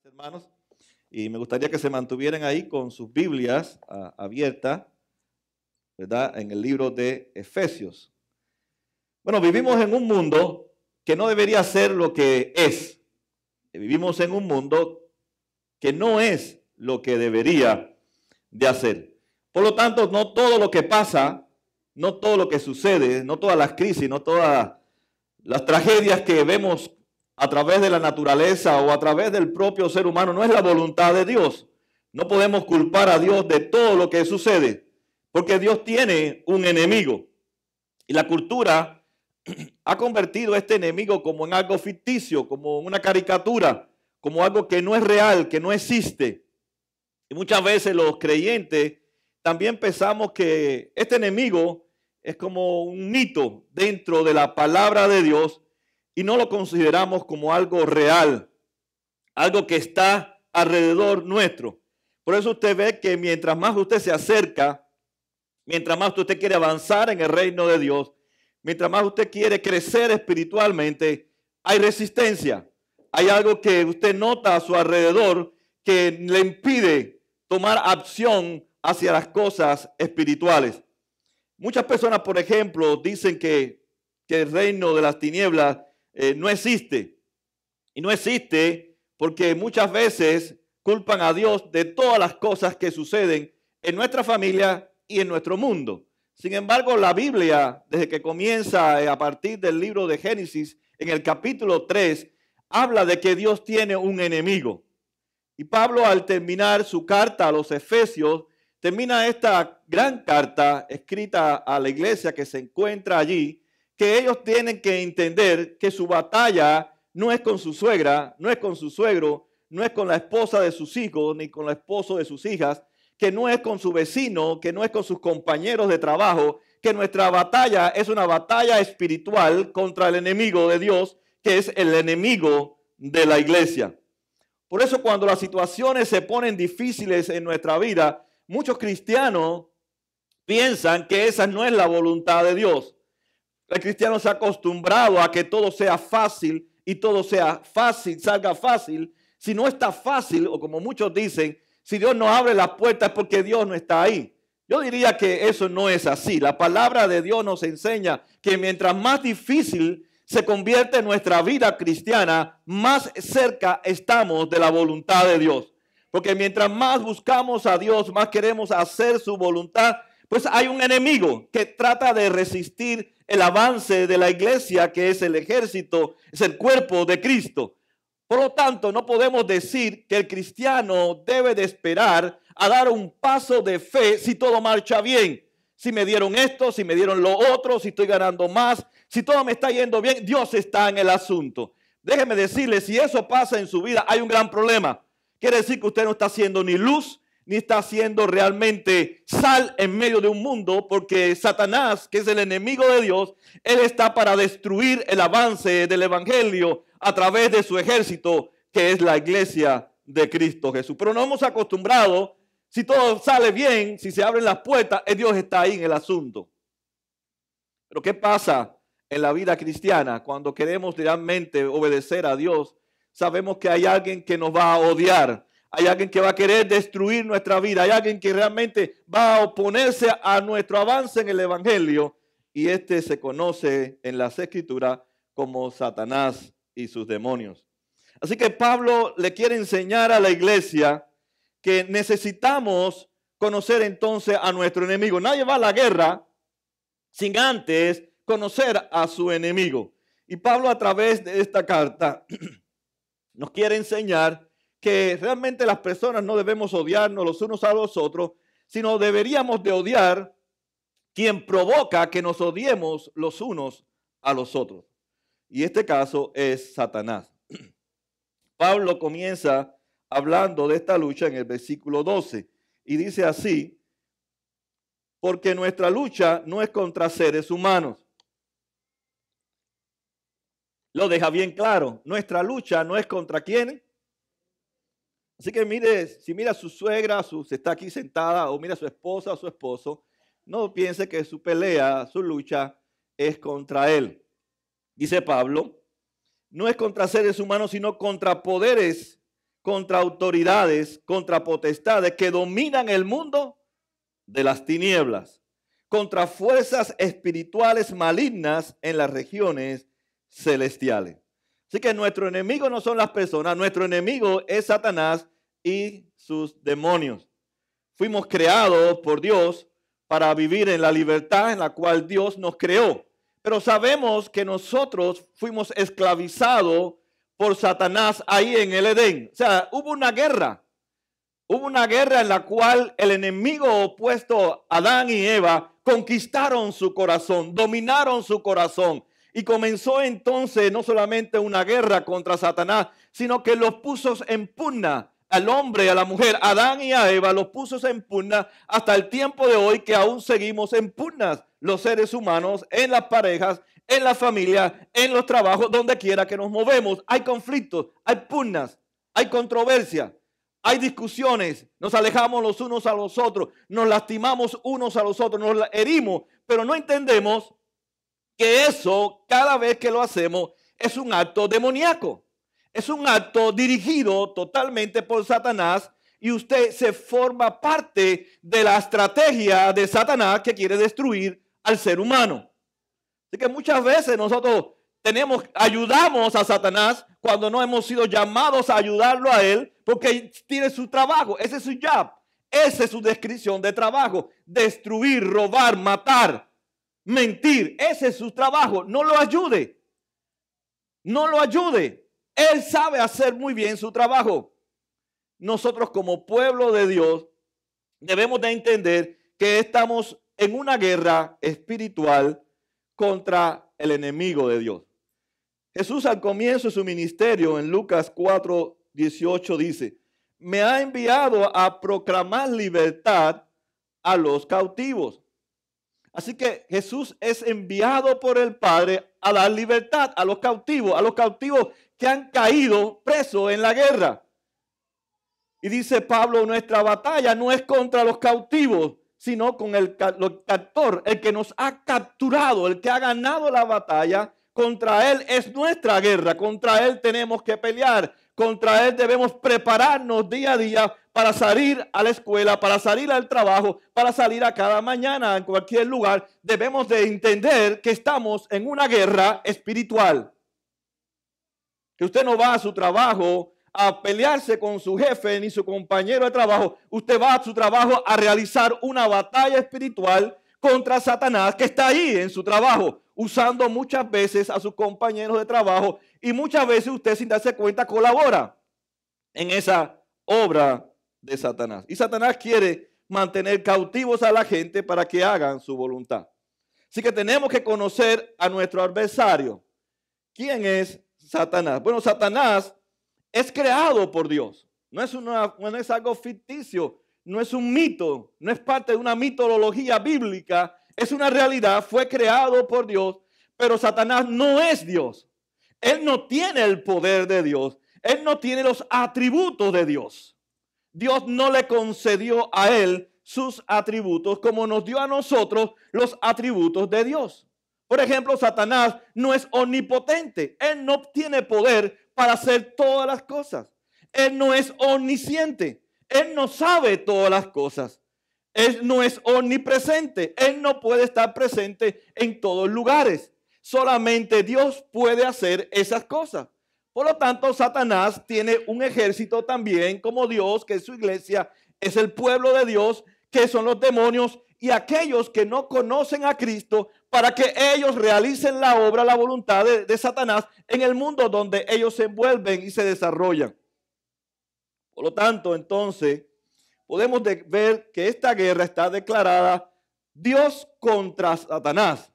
hermanos, y me gustaría que se mantuvieran ahí con sus Biblias abiertas, ¿verdad? En el libro de Efesios. Bueno, vivimos en un mundo que no debería ser lo que es. Vivimos en un mundo que no es lo que debería de hacer. Por lo tanto, no todo lo que pasa, no todo lo que sucede, no todas las crisis, no todas las tragedias que vemos a través de la naturaleza o a través del propio ser humano no es la voluntad de Dios. No podemos culpar a Dios de todo lo que sucede, porque Dios tiene un enemigo. Y la cultura ha convertido a este enemigo como en algo ficticio, como una caricatura, como algo que no es real, que no existe. Y muchas veces los creyentes también pensamos que este enemigo es como un mito dentro de la palabra de Dios y no lo consideramos como algo real, algo que está alrededor nuestro. Por eso usted ve que mientras más usted se acerca, mientras más usted quiere avanzar en el reino de Dios, mientras más usted quiere crecer espiritualmente, hay resistencia. Hay algo que usted nota a su alrededor que le impide tomar acción hacia las cosas espirituales. Muchas personas, por ejemplo, dicen que el reino de las tinieblas no existe. Y no existe porque muchas veces culpan a Dios de todas las cosas que suceden en nuestra familia y en nuestro mundo. Sin embargo, la Biblia, desde que comienza a partir del libro de Génesis, en el capítulo 3, habla de que Dios tiene un enemigo. Y Pablo, al terminar su carta a los Efesios, termina esta gran carta escrita a la iglesia que se encuentra allí, que ellos tienen que entender que su batalla no es con su suegra, no es con su suegro, no es con la esposa de sus hijos, ni con el esposo de sus hijas, que no es con su vecino, que no es con sus compañeros de trabajo, que nuestra batalla es una batalla espiritual contra el enemigo de Dios, que es el enemigo de la iglesia. Por eso cuando las situaciones se ponen difíciles en nuestra vida, muchos cristianos piensan que esa no es la voluntad de Dios. El cristiano se ha acostumbrado a que todo sea fácil y todo sea fácil, salga fácil. Si no está fácil, o como muchos dicen, si Dios no abre las puertas es porque Dios no está ahí. Yo diría que eso no es así. La palabra de Dios nos enseña que mientras más difícil se convierte nuestra vida cristiana, más cerca estamos de la voluntad de Dios. Porque mientras más buscamos a Dios, más queremos hacer su voluntad, pues hay un enemigo que trata de resistir el avance de la iglesia, que es el ejército, es el cuerpo de Cristo. Por lo tanto, no podemos decir que el cristiano debe de esperar a dar un paso de fe si todo marcha bien. Si me dieron esto, si me dieron lo otro, si estoy ganando más, si todo me está yendo bien, Dios está en el asunto. Déjeme decirle, si eso pasa en su vida, hay un gran problema. Quiere decir que usted no está haciendo ni luz, ni está haciendo realmente sal en medio de un mundo, porque Satanás, que es el enemigo de Dios, él está para destruir el avance del evangelio a través de su ejército, que es la iglesia de Cristo Jesús. Pero nos hemos acostumbrado, si todo sale bien, si se abren las puertas, Dios está ahí en el asunto. Pero ¿qué pasa en la vida cristiana cuando queremos realmente obedecer a Dios? Sabemos que hay alguien que nos va a odiar. Hay alguien que va a querer destruir nuestra vida. Hay alguien que realmente va a oponerse a nuestro avance en el evangelio. Y este se conoce en las escrituras como Satanás y sus demonios. Así que Pablo le quiere enseñar a la iglesia que necesitamos conocer entonces a nuestro enemigo. Nadie va a la guerra sin antes conocer a su enemigo. Y Pablo, a través de esta carta nos quiere enseñar que realmente las personas no debemos odiarnos los unos a los otros, sino deberíamos de odiar quien provoca que nos odiemos los unos a los otros. Y este caso es Satanás. Pablo comienza hablando de esta lucha en el versículo 12 y dice así: porque nuestra lucha no es contra seres humanos. Lo deja bien claro, nuestra lucha no es contra ¿quién? Así que mire, si mira a su suegra, si está aquí sentada, o mira a su esposa o su esposo, no piense que su pelea, su lucha es contra él. Dice Pablo, no es contra seres humanos, sino contra poderes, contra autoridades, contra potestades que dominan el mundo de las tinieblas, contra fuerzas espirituales malignas en las regiones celestiales. Así que nuestro enemigo no son las personas, nuestro enemigo es Satanás y sus demonios. Fuimos creados por Dios para vivir en la libertad en la cual Dios nos creó. Pero sabemos que nosotros fuimos esclavizados por Satanás ahí en el Edén. O sea, hubo una guerra. Hubo una guerra en la cual el enemigo opuesto, Adán y Eva, conquistaron su corazón, dominaron su corazón. Y comenzó entonces no solamente una guerra contra Satanás, sino que los puso en pugna al hombre y a la mujer, Adán y a Eva, los puso en pugna hasta el tiempo de hoy, que aún seguimos en pugnas los seres humanos, en las parejas, en la familia, en los trabajos, donde quiera que nos movemos. Hay conflictos, hay pugnas, hay controversia, hay discusiones, nos alejamos los unos a los otros, nos lastimamos unos a los otros, nos herimos, pero no entendemos que eso, cada vez que lo hacemos, es un acto demoníaco. Es un acto dirigido totalmente por Satanás, y usted se forma parte de la estrategia de Satanás que quiere destruir al ser humano. Así que muchas veces nosotros ayudamos a Satanás cuando no hemos sido llamados a ayudarlo a él, porque tiene su trabajo, ese es su job, esa es su descripción de trabajo: destruir, robar, matar, mentir. Ese es su trabajo. No lo ayude. No lo ayude. Él sabe hacer muy bien su trabajo. Nosotros, como pueblo de Dios, debemos de entender que estamos en una guerra espiritual contra el enemigo de Dios. Jesús, al comienzo de su ministerio, en Lucas 4:18, dice: me ha enviado a proclamar libertad a los cautivos. Así que Jesús es enviado por el Padre a dar libertad a los cautivos que han caído presos en la guerra. Y dice Pablo: nuestra batalla no es contra los cautivos, sino con el captor, el que nos ha capturado, el que ha ganado la batalla. Contra él es nuestra guerra, contra él tenemos que pelear, contra él debemos prepararnos día a día para salir a la escuela, para salir al trabajo, para salir a cada mañana en cualquier lugar. Debemos de entender que estamos en una guerra espiritual. Que usted no va a su trabajo a pelearse con su jefe ni su compañero de trabajo. Usted va a su trabajo a realizar una batalla espiritual contra Satanás, que está ahí en su trabajo, usando muchas veces a sus compañeros de trabajo, y muchas veces usted, sin darse cuenta, colabora en esa obra de Satanás. Y Satanás quiere mantener cautivos a la gente para que hagan su voluntad. Así que tenemos que conocer a nuestro adversario. ¿Quién es Satanás? Bueno, Satanás es creado por Dios. No es algo ficticio, no es un mito, no es parte de una mitología bíblica. Es una realidad, fue creado por Dios, pero Satanás no es Dios. Él no tiene el poder de Dios. Él no tiene los atributos de Dios. Dios no le concedió a él sus atributos como nos dio a nosotros los atributos de Dios. Por ejemplo, Satanás no es omnipotente. Él no tiene poder para hacer todas las cosas. Él no es omnisciente. Él no sabe todas las cosas. Él no es omnipresente. Él no puede estar presente en todos lugares. Solamente Dios puede hacer esas cosas. Por lo tanto, Satanás tiene un ejército también como Dios, que es su iglesia, es el pueblo de Dios, que son los demonios y aquellos que no conocen a Cristo, para que ellos realicen la obra, la voluntad de Satanás en el mundo donde ellos se envuelven y se desarrollan. Por lo tanto, entonces, podemos ver que esta guerra está declarada Dios contra Satanás.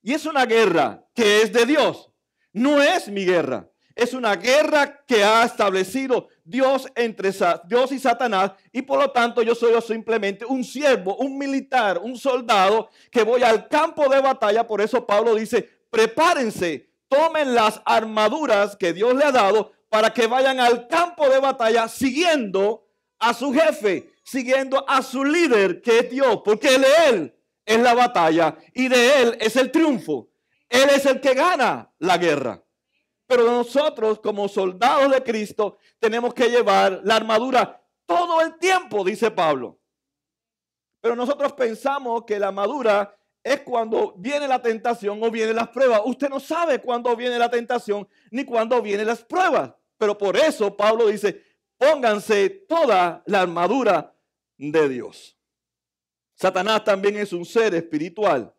Y es una guerra que es de Dios. No es mi guerra. Es una guerra que ha establecido Dios entre Dios y Satanás. Y por lo tanto yo soy simplemente un siervo, un militar, un soldado que voy al campo de batalla. Por eso Pablo dice: prepárense, tomen las armaduras que Dios le ha dado para que vayan al campo de batalla siguiendo a su jefe, siguiendo a su líder, que es Dios, porque de él es la batalla y de él es el triunfo. Él es el que gana la guerra. Pero nosotros, como soldados de Cristo, tenemos que llevar la armadura todo el tiempo, dice Pablo. Pero nosotros pensamos que la armadura es cuando viene la tentación o vienen las pruebas. Usted no sabe cuándo viene la tentación ni cuándo vienen las pruebas. Pero por eso Pablo dice, pónganse toda la armadura de Dios. Satanás también es un ser espiritual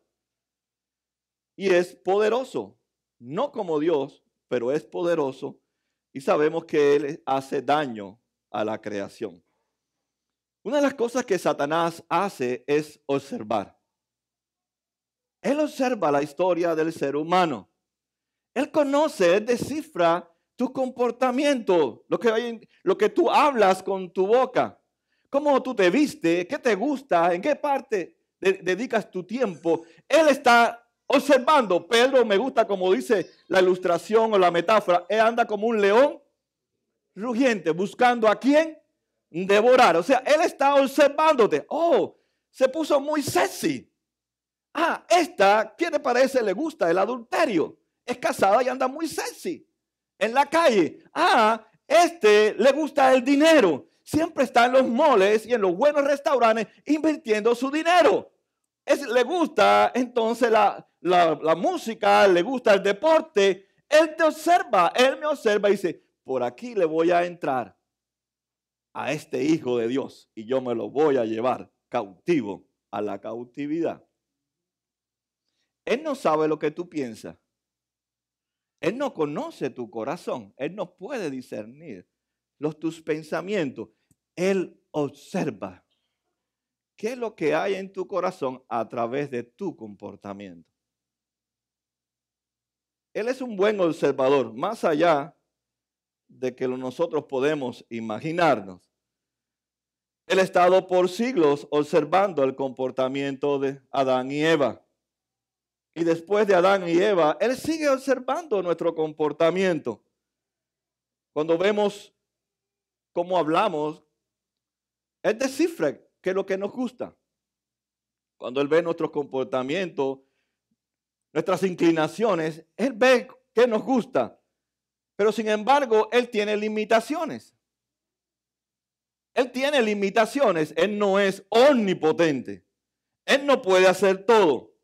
y es poderoso, no como Dios, pero es poderoso y sabemos que él hace daño a la creación. Una de las cosas que Satanás hace es observar. Él observa la historia del ser humano. Él conoce, él descifra tu comportamiento, lo que tú hablas con tu boca, cómo tú te vistes, qué te gusta, en qué parte dedicas tu tiempo. Él está observando. Pedro, me gusta como dice la ilustración o la metáfora, él anda como un león rugiente buscando a quién devorar. O sea, él está observándote. Oh, se puso muy sexy. Ah, ¿qué te parece? Le gusta el adulterio. Es casada y anda muy sexy en la calle. Ah, le gusta el dinero. Siempre está en los moles y en los buenos restaurantes invirtiendo su dinero. Le gusta entonces la música, le gusta el deporte. Él te observa, él me observa y dice, por aquí le voy a entrar a este hijo de Dios y yo me lo voy a llevar cautivo a la cautividad. Él no sabe lo que tú piensas. Él no conoce tu corazón. Él no puede discernir tus pensamientos. Él observa qué es lo que hay en tu corazón a través de tu comportamiento. Él es un buen observador, más allá de que nosotros podemos imaginarnos. Él ha estado por siglos observando el comportamiento de Adán y Eva. Y después de Adán y Eva, Él sigue observando nuestro comportamiento. Cuando vemos cómo hablamos, Él descifra qué es lo que nos gusta. Cuando Él ve nuestros comportamientos, nuestras inclinaciones, Él ve qué nos gusta. Pero sin embargo, Él tiene limitaciones. Él tiene limitaciones. Él no es omnipotente. Él no puede hacer todo.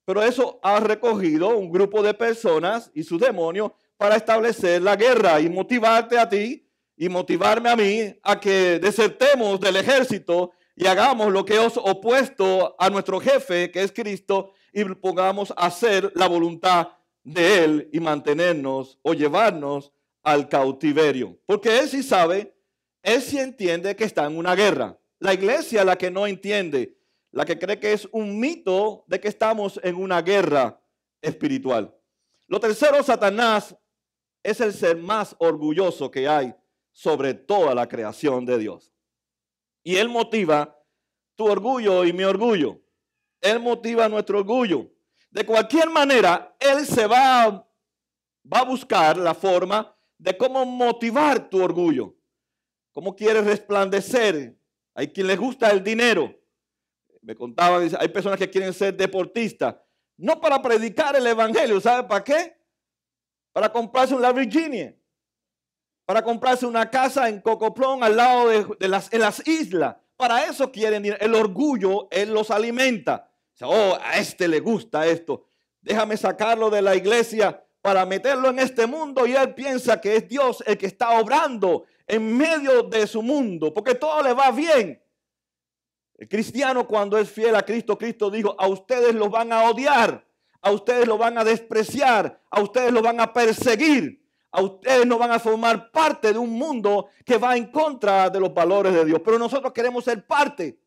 Pero eso ha recogido un grupo de personas y sus demonios para establecer la guerra y motivarte a ti y motivarme a mí a que desertemos del ejército y hagamos lo que es opuesto a nuestro jefe, que es Cristo, y pongamos a hacer la voluntad de Él y mantenernos o llevarnos al cautiverio. Porque Él sí sabe, Él sí entiende que está en una guerra. La iglesia es la que no entiende, la que cree que es un mito de que estamos en una guerra espiritual. Lo tercero, Satanás es el ser más orgulloso que hay sobre toda la creación de Dios. Y él motiva tu orgullo y mi orgullo. Él motiva nuestro orgullo. De cualquier manera, él va a buscar la forma de cómo motivar tu orgullo. Cómo quieres resplandecer. Hay quien les gusta el dinero. Me contaban, hay personas que quieren ser deportistas, no para predicar el evangelio, ¿sabe para qué? Para comprarse un Lamborghini, para comprarse una casa en Cocoplón al lado en las islas. Para eso quieren ir. El orgullo, él los alimenta. Oh, a este le gusta esto. Déjame sacarlo de la iglesia para meterlo en este mundo y él piensa que es Dios el que está obrando en medio de su mundo, porque todo le va bien. El cristiano, cuando es fiel a Cristo, Cristo dijo, a ustedes los van a odiar, a ustedes los van a despreciar, a ustedes los van a perseguir, a ustedes no van a formar parte de un mundo que va en contra de los valores de Dios. Pero nosotros queremos ser parte,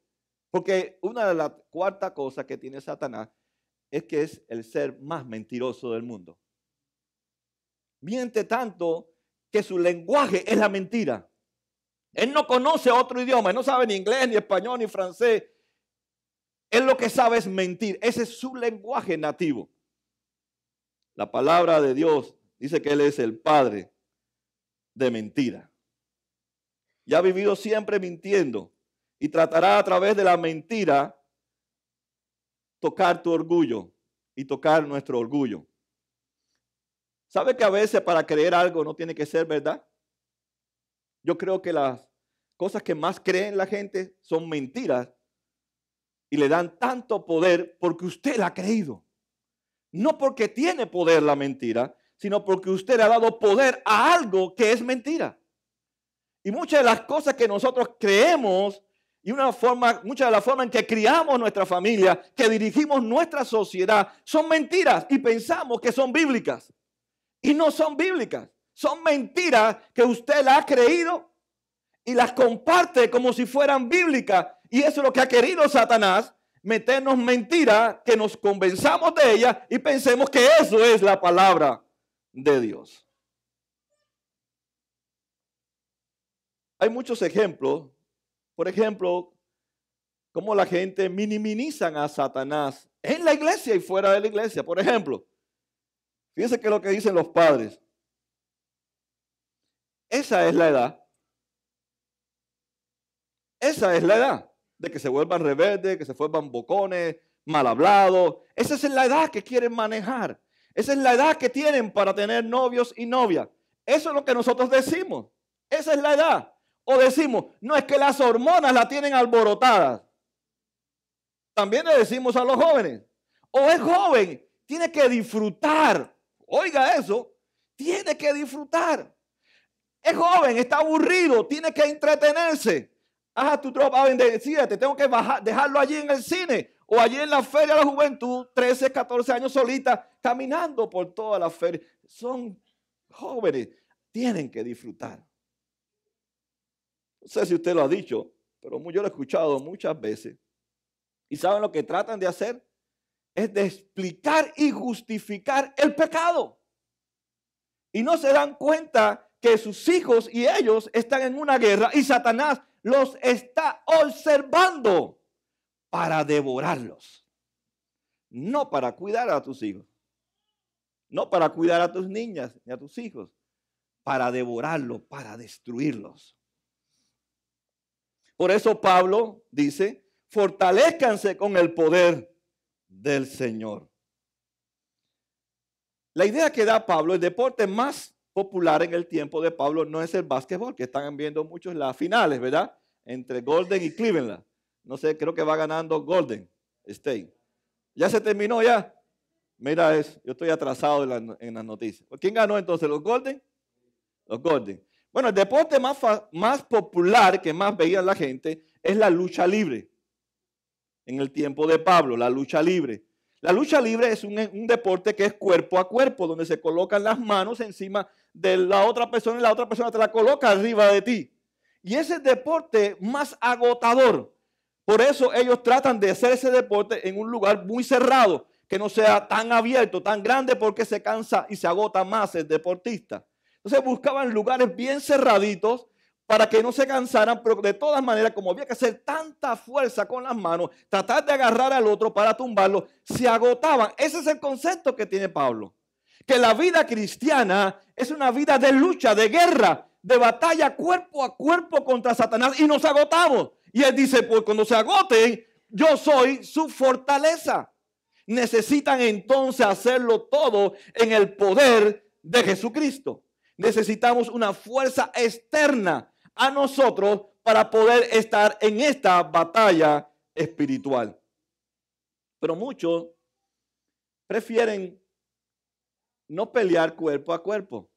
porque una de las cuartas cosas que tiene Satanás es que es el ser más mentiroso del mundo. Miente tanto que su lenguaje es la mentira. Él no conoce otro idioma, él no sabe ni inglés, ni español, ni francés. Él lo que sabe es mentir. Ese es su lenguaje nativo. La palabra de Dios dice que Él es el padre de mentira. Y ha vivido siempre mintiendo. Y tratará a través de la mentira tocar tu orgullo y tocar nuestro orgullo. ¿Sabe que a veces para creer algo no tiene que ser verdad? Yo creo que las cosas que más creen la gente son mentiras y le dan tanto poder porque usted la ha creído. No porque tiene poder la mentira, sino porque usted le ha dado poder a algo que es mentira. Y muchas de las cosas que nosotros creemos y muchas de las formas en que criamos nuestra familia, que dirigimos nuestra sociedad, son mentiras y pensamos que son bíblicas. Y no son bíblicas. Son mentiras que usted la ha creído y las comparte como si fueran bíblicas. Y eso es lo que ha querido Satanás, meternos mentiras, que nos convenzamos de ellas y pensemos que eso es la palabra de Dios. Hay muchos ejemplos. Por ejemplo, cómo la gente minimizan a Satanás en la iglesia y fuera de la iglesia. Por ejemplo, fíjense que lo que dicen los padres. Esa es la edad. Esa es la edad de que se vuelvan rebeldes, que se vuelvan bocones, mal hablados. Esa es la edad que quieren manejar. Esa es la edad que tienen para tener novios y novias. Eso es lo que nosotros decimos. Esa es la edad. O decimos, no, es que las hormonas la tienen alborotadas. También le decimos a los jóvenes, o es joven, tiene que disfrutar. Oiga eso, tiene que disfrutar. Es joven, está aburrido, tiene que entretenerse. Haz tu tropa bendecida, te tengo que dejarlo allí en el cine o allí en la feria de la juventud, 13, 14 años solita, caminando por toda la feria. Son jóvenes, tienen que disfrutar. No sé si usted lo ha dicho, pero yo lo he escuchado muchas veces. ¿Y saben lo que tratan de hacer? Es de explicar y justificar el pecado. Y no se dan cuenta que sus hijos y ellos están en una guerra y Satanás los está observando para devorarlos. No para cuidar a tus hijos. No para cuidar a tus niñas ni a tus hijos. Para devorarlos, para destruirlos. Por eso Pablo dice, fortalezcanse con el poder del Señor. La idea que da Pablo, el deporte más popular en el tiempo de Pablo no es el básquetbol, que están viendo muchos las finales, ¿verdad? Entre Golden y Cleveland. No sé, creo que va ganando Golden State. ¿Ya se terminó ya? Mira eso, yo estoy atrasado en las noticias. ¿Quién ganó entonces? ¿Los Golden? Los Golden. Bueno, el deporte más popular que más veía la gente es la lucha libre. En el tiempo de Pablo, la lucha libre. La lucha libre es un deporte que es cuerpo a cuerpo, donde se colocan las manos encima de la otra persona y la otra persona te la coloca arriba de ti. Y ese deporte más agotador. Por eso ellos tratan de hacer ese deporte en un lugar muy cerrado, que no sea tan abierto, tan grande, porque se cansa y se agota más el deportista. Entonces buscaban lugares bien cerraditos para que no se cansaran, pero de todas maneras, como había que hacer tanta fuerza con las manos, tratar de agarrar al otro para tumbarlo, se agotaban. Ese es el concepto que tiene Pablo. Que la vida cristiana es una vida de lucha, de guerra, de batalla cuerpo a cuerpo contra Satanás y nos agotamos. Y él dice, pues cuando se agoten, yo soy su fortaleza. Necesitan entonces hacerlo todo en el poder de Jesucristo. Necesitamos una fuerza externa a nosotros para poder estar en esta batalla espiritual. Pero muchos prefieren no pelear cuerpo a cuerpo,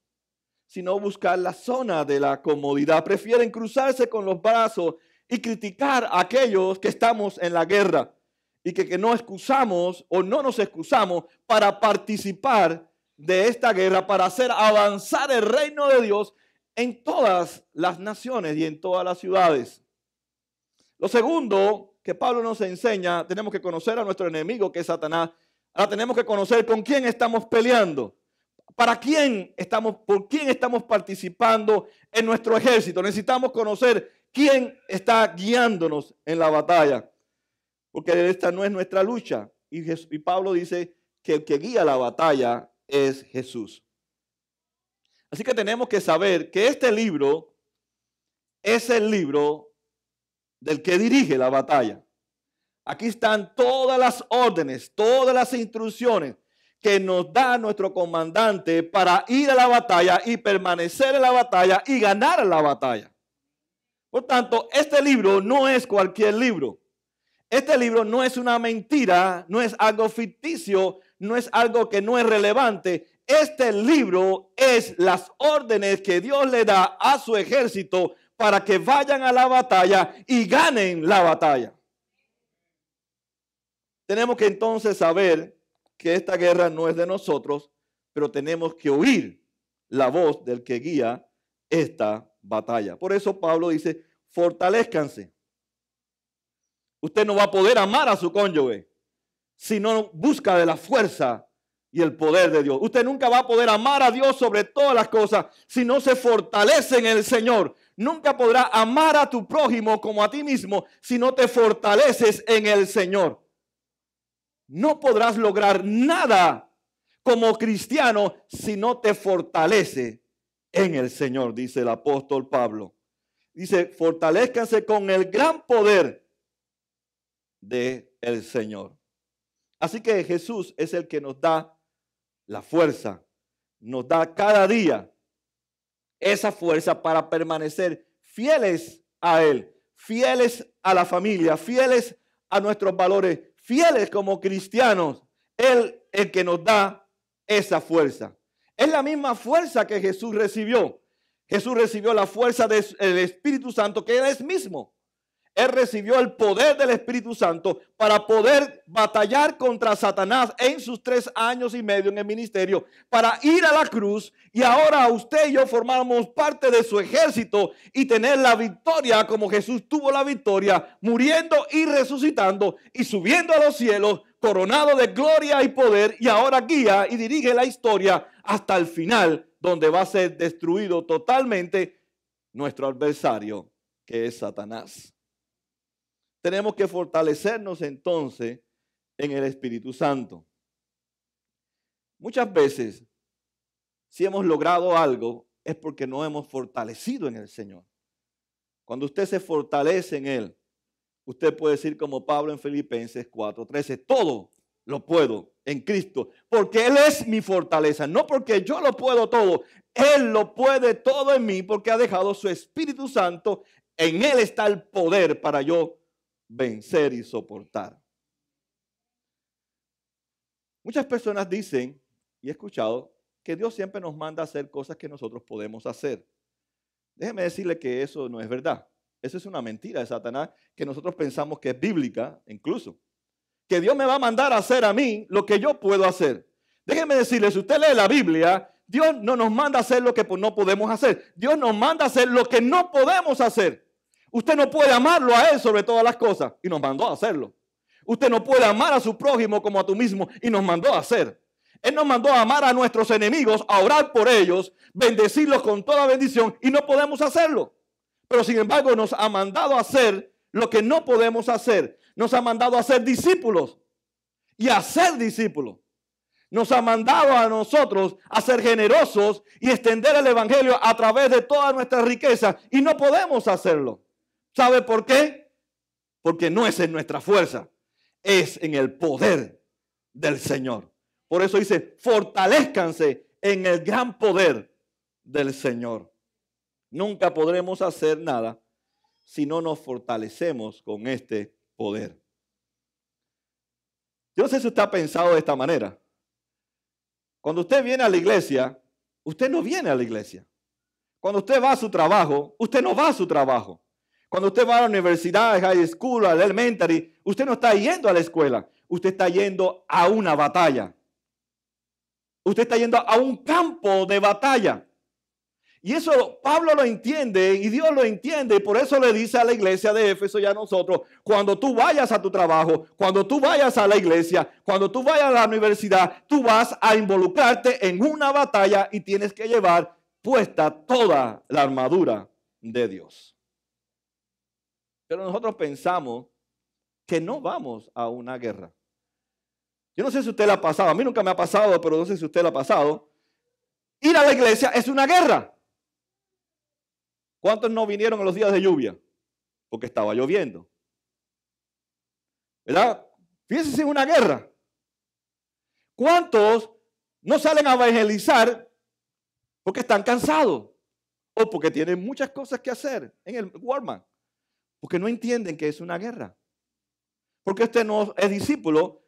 sino buscar la zona de la comodidad. Prefieren cruzarse con los brazos y criticar a aquellos que estamos en la guerra y que no excusamos o no nos excusamos para participar de esta guerra, para hacer avanzar el reino de Dios en todas las naciones y en todas las ciudades. Lo segundo que Pablo nos enseña, tenemos que conocer a nuestro enemigo, que es Satanás. Ahora tenemos que conocer con quién estamos peleando. ¿Para quién estamos, por quién estamos participando en nuestro ejército? Necesitamos conocer quién está guiándonos en la batalla, porque esta no es nuestra lucha. Y Pablo dice que el que guía la batalla es Jesús. Así que tenemos que saber que este libro es el libro del que dirige la batalla. Aquí están todas las órdenes, todas las instrucciones que nos da nuestro comandante para ir a la batalla y permanecer en la batalla y ganar la batalla. Por tanto, este libro no es cualquier libro. Este libro no es una mentira, no es algo ficticio, no es algo que no es relevante. Este libro es las órdenes que Dios le da a su ejército para que vayan a la batalla y ganen la batalla. Tenemos que entonces saber que esta guerra no es de nosotros, pero tenemos que oír la voz del que guía esta batalla. Por eso Pablo dice, fortalezcanse. Usted no va a poder amar a su cónyuge si no busca de la fuerza y el poder de Dios. Usted nunca va a poder amar a Dios sobre todas las cosas si no se fortalece en el Señor. Nunca podrás amar a tu prójimo como a ti mismo si no te fortaleces en el Señor. No podrás lograr nada como cristiano si no te fortalece en el Señor, dice el apóstol Pablo. Dice, fortalezcanse con el gran poder del Señor. Así que Jesús es el que nos da la fuerza, nos da cada día esa fuerza para permanecer fieles a Él, fieles a la familia, fieles a nuestros valores, fieles como cristianos. Él es el que nos da esa fuerza. Es la misma fuerza que Jesús recibió. Jesús recibió la fuerza del Espíritu Santo, que Él es mismo. Él recibió el poder del Espíritu Santo para poder batallar contra Satanás en sus 3 años y medio en el ministerio, para ir a la cruz, y ahora usted y yo formamos parte de su ejército y tener la victoria como Jesús tuvo la victoria, muriendo y resucitando y subiendo a los cielos, coronado de gloria y poder, y ahora guía y dirige la historia hasta el final, donde va a ser destruido totalmente nuestro adversario, que es Satanás. Tenemos que fortalecernos entonces en el Espíritu Santo. Muchas veces, si hemos logrado algo, es porque no hemos fortalecido en el Señor. Cuando usted se fortalece en Él, usted puede decir como Pablo en Filipenses 4:13, todo lo puedo en Cristo, porque Él es mi fortaleza, no porque yo lo puedo todo. Él lo puede todo en mí porque ha dejado su Espíritu Santo. En Él está el poder para yo vencer y soportar. Muchas personas dicen, y he escuchado, que Dios siempre nos manda a hacer cosas que nosotros podemos hacer. Déjeme decirle que eso no es verdad. Eso es una mentira de Satanás que nosotros pensamos que es bíblica, incluso. Que Dios me va a mandar a hacer a mí lo que yo puedo hacer. Déjeme decirle, si usted lee la Biblia, Dios no nos manda a hacer lo que no podemos hacer. Dios nos manda a hacer lo que no podemos hacer. Usted no puede amarlo a Él sobre todas las cosas y nos mandó a hacerlo. Usted no puede amar a su prójimo como a tú mismo y nos mandó a hacer. Él nos mandó a amar a nuestros enemigos, a orar por ellos, bendecirlos con toda bendición y no podemos hacerlo. Pero sin embargo nos ha mandado a hacer lo que no podemos hacer. Nos ha mandado a ser discípulos y a ser discípulos. Nos ha mandado a nosotros a ser generosos y extender el evangelio a través de toda nuestra riqueza y no podemos hacerlo. ¿Sabe por qué? Porque no es en nuestra fuerza, es en el poder del Señor. Por eso dice, fortalezcanse en el gran poder del Señor. Nunca podremos hacer nada si no nos fortalecemos con este poder. Yo no sé si usted ha pensado de esta manera. Cuando usted viene a la iglesia, usted no viene a la iglesia. Cuando usted va a su trabajo, usted no va a su trabajo. Cuando usted va a la universidad, high school, al elementary, usted no está yendo a la escuela. Usted está yendo a una batalla. Usted está yendo a un campo de batalla. Y eso Pablo lo entiende y Dios lo entiende. Y por eso le dice a la iglesia de Éfeso y a nosotros, cuando tú vayas a tu trabajo, cuando tú vayas a la iglesia, cuando tú vayas a la universidad, tú vas a involucrarte en una batalla y tienes que llevar puesta toda la armadura de Dios. Pero nosotros pensamos que no vamos a una guerra. Yo no sé si usted la ha pasado, a mí nunca me ha pasado, pero no sé si usted la ha pasado. Ir a la iglesia es una guerra. ¿Cuántos no vinieron en los días de lluvia? Porque estaba lloviendo. ¿Verdad? Fíjense, en una guerra. ¿Cuántos no salen a evangelizar porque están cansados o porque tienen muchas cosas que hacer en el Walmart, porque no entienden que es una guerra. Porque usted no es discípulo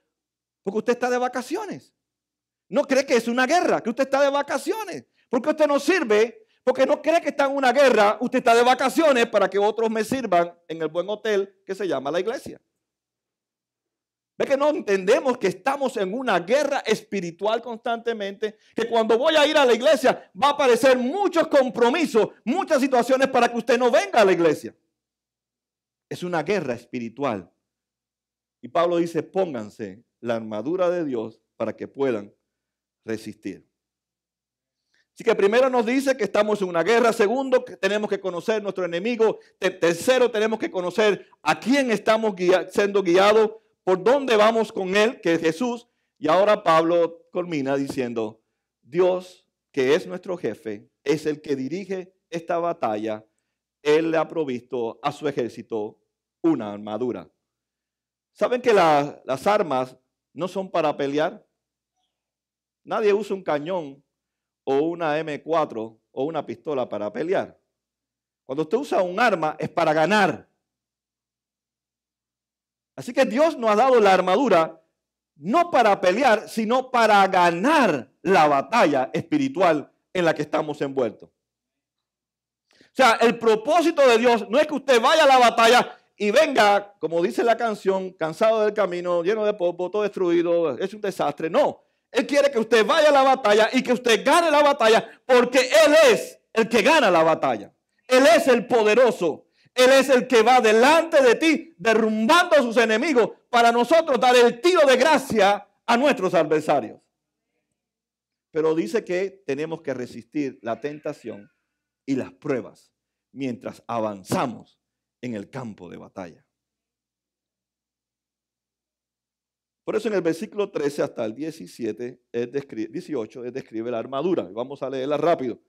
porque usted está de vacaciones. No cree que es una guerra, que usted está de vacaciones. Porque usted no sirve, porque no cree que está en una guerra, usted está de vacaciones para que otros me sirvan en el buen hotel que se llama la iglesia. ¿Ve que no entendemos que estamos en una guerra espiritual constantemente? Que cuando voy a ir a la iglesia va a aparecer muchos compromisos, muchas situaciones para que usted no venga a la iglesia. Es una guerra espiritual. Y Pablo dice, pónganse la armadura de Dios para que puedan resistir. Así que primero nos dice que estamos en una guerra. Segundo, que tenemos que conocer nuestro enemigo. Tercero, tenemos que conocer a quién estamos siendo guiados, por dónde vamos con él, que es Jesús. Y ahora Pablo culmina diciendo, Dios, que es nuestro jefe, es el que dirige esta batalla. Él le ha provisto a su ejército una armadura. ¿Saben que las armas no son para pelear? Nadie usa un cañón o una M4 o una pistola para pelear. Cuando usted usa un arma es para ganar. Así que Dios nos ha dado la armadura no para pelear, sino para ganar la batalla espiritual en la que estamos envueltos. O sea, el propósito de Dios no es que usted vaya a la batalla y venga, como dice la canción, cansado del camino, lleno de polvo, todo destruido, es un desastre. No, Él quiere que usted vaya a la batalla y que usted gane la batalla porque Él es el que gana la batalla. Él es el poderoso. Él es el que va delante de ti derrumbando a sus enemigos para nosotros dar el tiro de gracia a nuestros adversarios. Pero dice que tenemos que resistir la tentación y las pruebas mientras avanzamos en el campo de batalla. Por eso en el versículo 13 hasta el 18 describe la armadura. Vamos a leerla rápido.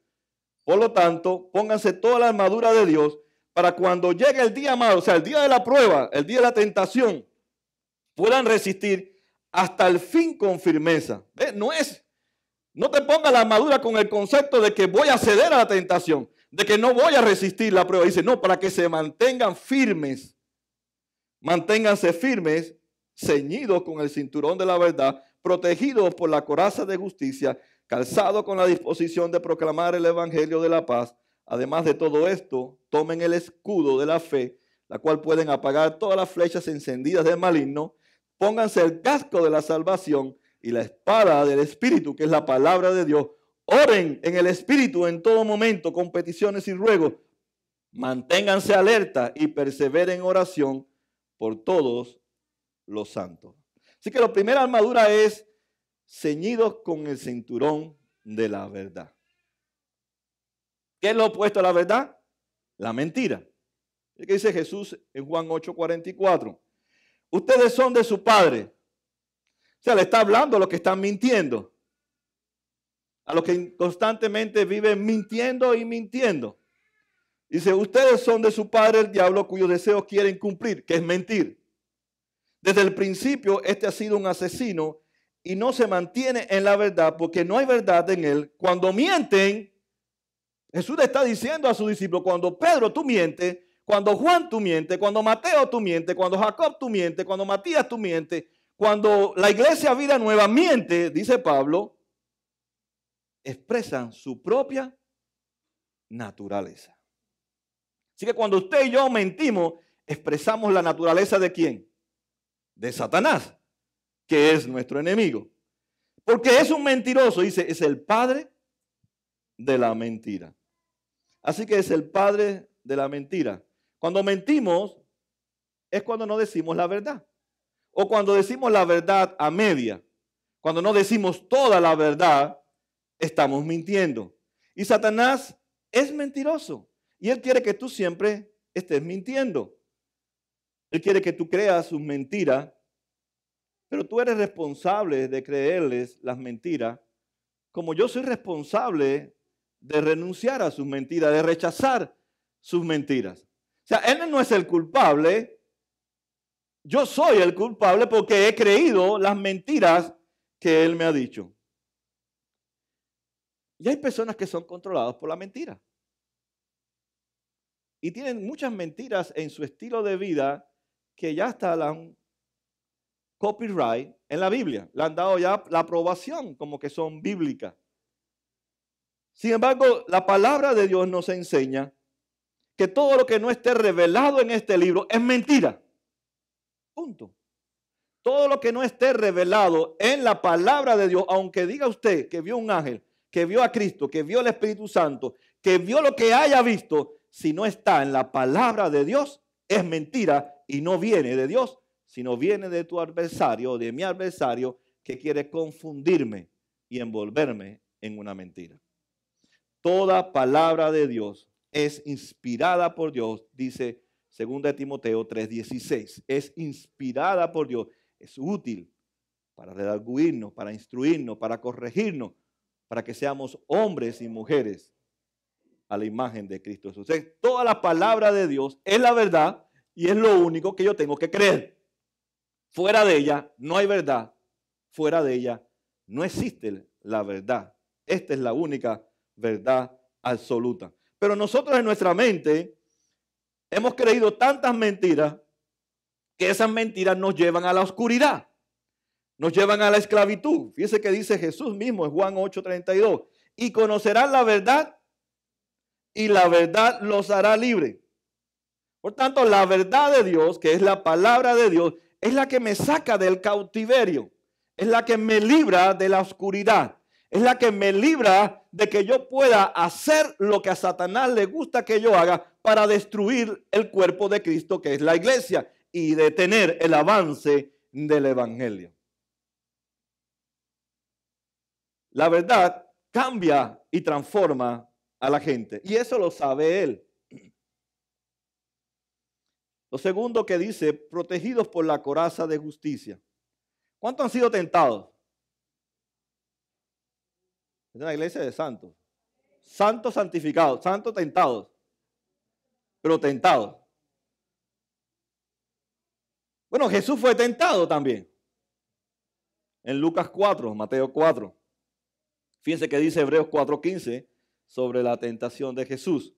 Por lo tanto, pónganse toda la armadura de Dios para cuando llegue el día malo, o sea, el día de la prueba, el día de la tentación, puedan resistir hasta el fin con firmeza. ¿Ve? No te pongas la armadura con el concepto de que voy a ceder a la tentación, de que no voy a resistir la prueba. Dice, no, para que se mantengan firmes. Manténganse firmes, ceñidos con el cinturón de la verdad, protegidos por la coraza de justicia, calzados con la disposición de proclamar el evangelio de la paz. Además de todo esto, tomen el escudo de la fe, la cual pueden apagar todas las flechas encendidas del maligno. Pónganse el casco de la salvación y la espada del Espíritu, que es la palabra de Dios. Oren en el Espíritu en todo momento con peticiones y ruegos. Manténganse alerta y perseveren en oración por todos los santos. Así que la primera armadura es ceñidos con el cinturón de la verdad. ¿Qué es lo opuesto a la verdad? La mentira. ¿Qué dice Jesús en Juan 8:44? Ustedes son de su padre. O sea, le está hablando a los que están mintiendo. A los que constantemente viven mintiendo y mintiendo. Dice, ustedes son de su padre el diablo, cuyos deseos quieren cumplir, que es mentir. Desde el principio, este ha sido un asesino y no se mantiene en la verdad porque no hay verdad en él. Cuando mienten, Jesús le está diciendo a sus discípulos, cuando Pedro tú mientes, cuando Juan tú mientes, cuando Mateo tú mientes, cuando Jacob tú mientes, cuando Matías tú mientes, cuando la iglesia Vida Nueva miente, dice Pablo, expresan su propia naturaleza. Así que cuando usted y yo mentimos, expresamos la naturaleza ¿de quién? De Satanás, que es nuestro enemigo. Porque es un mentiroso, dice, es el padre de la mentira. Así que es el padre de la mentira. Cuando mentimos es cuando no decimos la verdad. O cuando decimos la verdad a media. Cuando no decimos toda la verdad, estamos mintiendo. Y Satanás es mentiroso. Y él quiere que tú siempre estés mintiendo. Él quiere que tú creas sus mentiras. Pero tú eres responsable de creerles las mentiras. Como yo soy responsable de renunciar a sus mentiras, de rechazar sus mentiras. O sea, él no es el culpable. Yo soy el culpable porque he creído las mentiras que él me ha dicho. Y hay personas que son controladas por la mentira. Y tienen muchas mentiras en su estilo de vida que ya hasta la han copyright en la Biblia. Le han dado ya la aprobación como que son bíblicas. Sin embargo, la palabra de Dios nos enseña que todo lo que no esté revelado en este libro es mentira. Punto. Todo lo que no esté revelado en la palabra de Dios, aunque diga usted que vio un ángel, que vio a Cristo, que vio al Espíritu Santo, que vio lo que haya visto, si no está en la palabra de Dios, es mentira y no viene de Dios, sino viene de tu adversario, de mi adversario, que quiere confundirme y envolverme en una mentira. Toda palabra de Dios es inspirada por Dios, dice 2 Timoteo 3:16. Es inspirada por Dios, es útil para redarguirnos, para instruirnos, para corregirnos, para que seamos hombres y mujeres a la imagen de Cristo Jesús. Toda la palabra de Dios es la verdad y es lo único que yo tengo que creer. Fuera de ella no hay verdad. Fuera de ella no existe la verdad. Esta es la única verdad absoluta. Pero nosotros en nuestra mente hemos creído tantas mentiras que esas mentiras nos llevan a la oscuridad. Nos llevan a la esclavitud. Fíjese que dice Jesús mismo en Juan 8:32. Y conocerán la verdad y la verdad los hará libres. Por tanto, la verdad de Dios, que es la palabra de Dios, es la que me saca del cautiverio. Es la que me libra de la oscuridad. Es la que me libra de que yo pueda hacer lo que a Satanás le gusta que yo haga para destruir el cuerpo de Cristo, que es la iglesia, y detener el avance del evangelio. La verdad cambia y transforma a la gente. Y eso lo sabe él. Lo segundo que dice, protegidos por la coraza de justicia. ¿Cuántos han sido tentados? Es una iglesia de santos. Santos santificados, santos tentados. Pero tentados. Bueno, Jesús fue tentado también. En Lucas 4, Mateo 4. Fíjense que dice Hebreos 4:15 sobre la tentación de Jesús.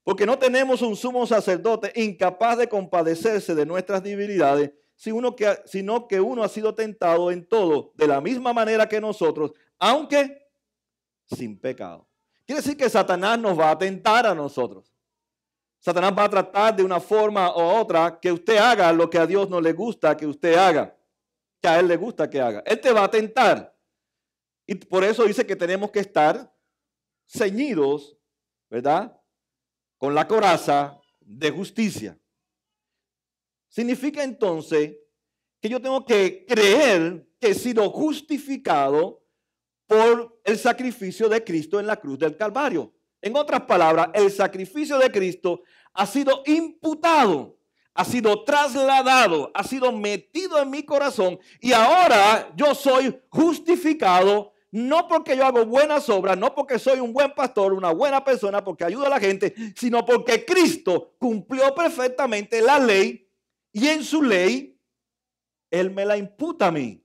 Porque no tenemos un sumo sacerdote incapaz de compadecerse de nuestras debilidades, sino que uno ha sido tentado en todo de la misma manera que nosotros, aunque sin pecado. Quiere decir que Satanás nos va a tentar a nosotros. Satanás va a tratar de una forma u otra que usted haga lo que a Dios no le gusta que usted haga, que a Él le gusta que haga. Él te va a tentar. Y por eso dice que tenemos que estar ceñidos, ¿verdad?, con la coraza de justicia. Significa entonces que yo tengo que creer que he sido justificado por el sacrificio de Cristo en la cruz del Calvario. En otras palabras, el sacrificio de Cristo ha sido imputado, ha sido trasladado, ha sido metido en mi corazón y ahora yo soy justificado. No porque yo hago buenas obras, no porque soy un buen pastor, una buena persona, porque ayudo a la gente, sino porque Cristo cumplió perfectamente la ley y en su ley Él me la imputa a mí.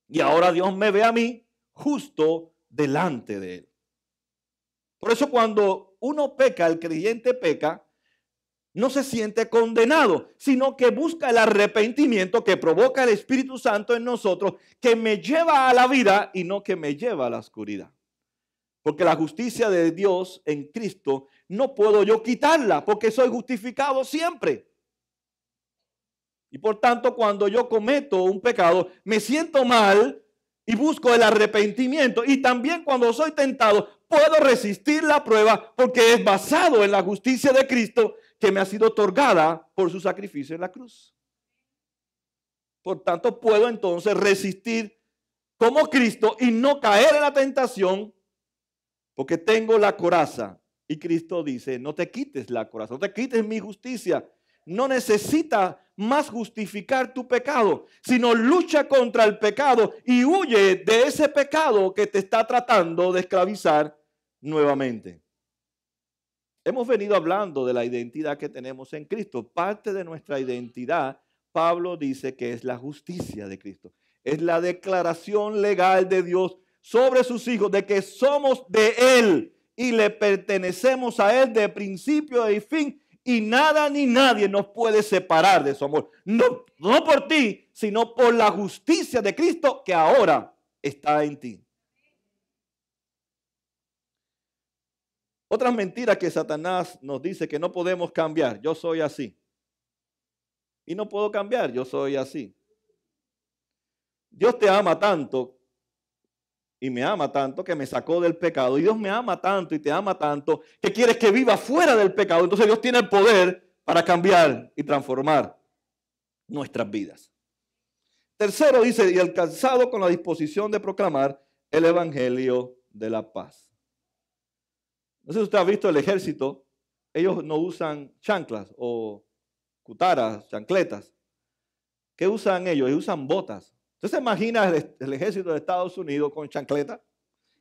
Y ahora Dios me ve a mí justo delante de Él. Por eso cuando uno peca, el creyente peca, no se siente condenado, sino que busca el arrepentimiento que provoca el Espíritu Santo en nosotros, que me lleva a la vida y no que me lleva a la oscuridad. Porque la justicia de Dios en Cristo no puedo yo quitarla, porque soy justificado siempre. Y por tanto, cuando yo cometo un pecado, me siento mal y busco el arrepentimiento. Y también cuando soy tentado, puedo resistir la prueba porque es basado en la justicia de Cristo que me ha sido otorgada por su sacrificio en la cruz. Por tanto, puedo entonces resistir como Cristo y no caer en la tentación porque tengo la coraza. Y Cristo dice, no te quites la coraza, no te quites mi justicia. No necesitas más justificar tu pecado, sino lucha contra el pecado y huye de ese pecado que te está tratando de esclavizar nuevamente. Hemos venido hablando de la identidad que tenemos en Cristo. Parte de nuestra identidad, Pablo dice que es la justicia de Cristo. Es la declaración legal de Dios sobre sus hijos, de que somos de Él y le pertenecemos a Él de principio y fin, y nada ni nadie nos puede separar de su amor. No, no por ti, sino por la justicia de Cristo que ahora está en ti. Otras mentiras que Satanás nos dice que no podemos cambiar. Yo soy así. Y no puedo cambiar, yo soy así. Dios te ama tanto y me ama tanto que me sacó del pecado. Y Dios me ama tanto y te ama tanto que quieres que viva fuera del pecado. Entonces Dios tiene el poder para cambiar y transformar nuestras vidas. Tercero dice, y alcanzado con la disposición de proclamar el evangelio de la paz. No sé si usted ha visto el ejército. Ellos no usan chanclas o cutaras, chancletas. ¿Qué usan ellos? Ellos usan botas. ¿Usted se imagina el ejército de Estados Unidos con chancleta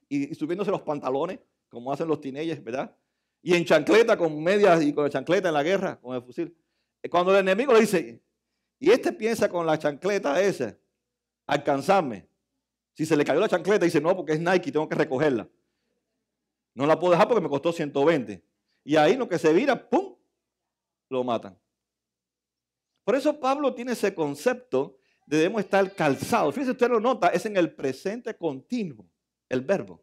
y subiéndose los pantalones, como hacen los teenagers, ¿verdad? Y en chancleta, con medias y con la chancleta en la guerra, con el fusil. Cuando el enemigo le dice, y este piensa con la chancleta esa, alcanzarme. Si se le cayó la chancleta, dice, no, porque es Nike, tengo que recogerla. No la puedo dejar porque me costó 120. Y ahí lo que se vira, ¡pum!, lo matan. Por eso Pablo tiene ese concepto. Debemos estar calzados. Fíjese, usted lo nota, es en el presente continuo, el verbo.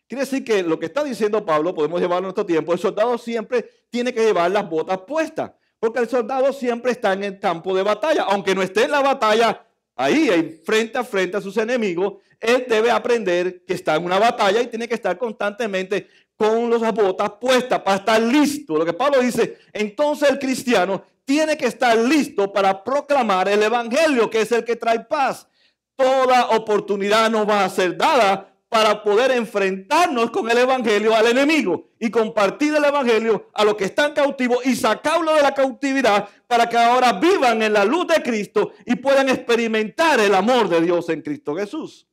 Quiere decir que lo que está diciendo Pablo, podemos llevarlo en nuestro tiempo, el soldado siempre tiene que llevar las botas puestas, porque el soldado siempre está en el campo de batalla. Aunque no esté en la batalla, ahí frente a frente a sus enemigos, él debe aprender que está en una batalla y tiene que estar constantemente con las botas puestas para estar listo. Lo que Pablo dice, entonces el cristiano tiene que estar listo para proclamar el evangelio, que es el que trae paz. Toda oportunidad nos va a ser dada para poder enfrentarnos con el evangelio al enemigo y compartir el evangelio a los que están cautivos y sacarlos de la cautividad para que ahora vivan en la luz de Cristo y puedan experimentar el amor de Dios en Cristo Jesús.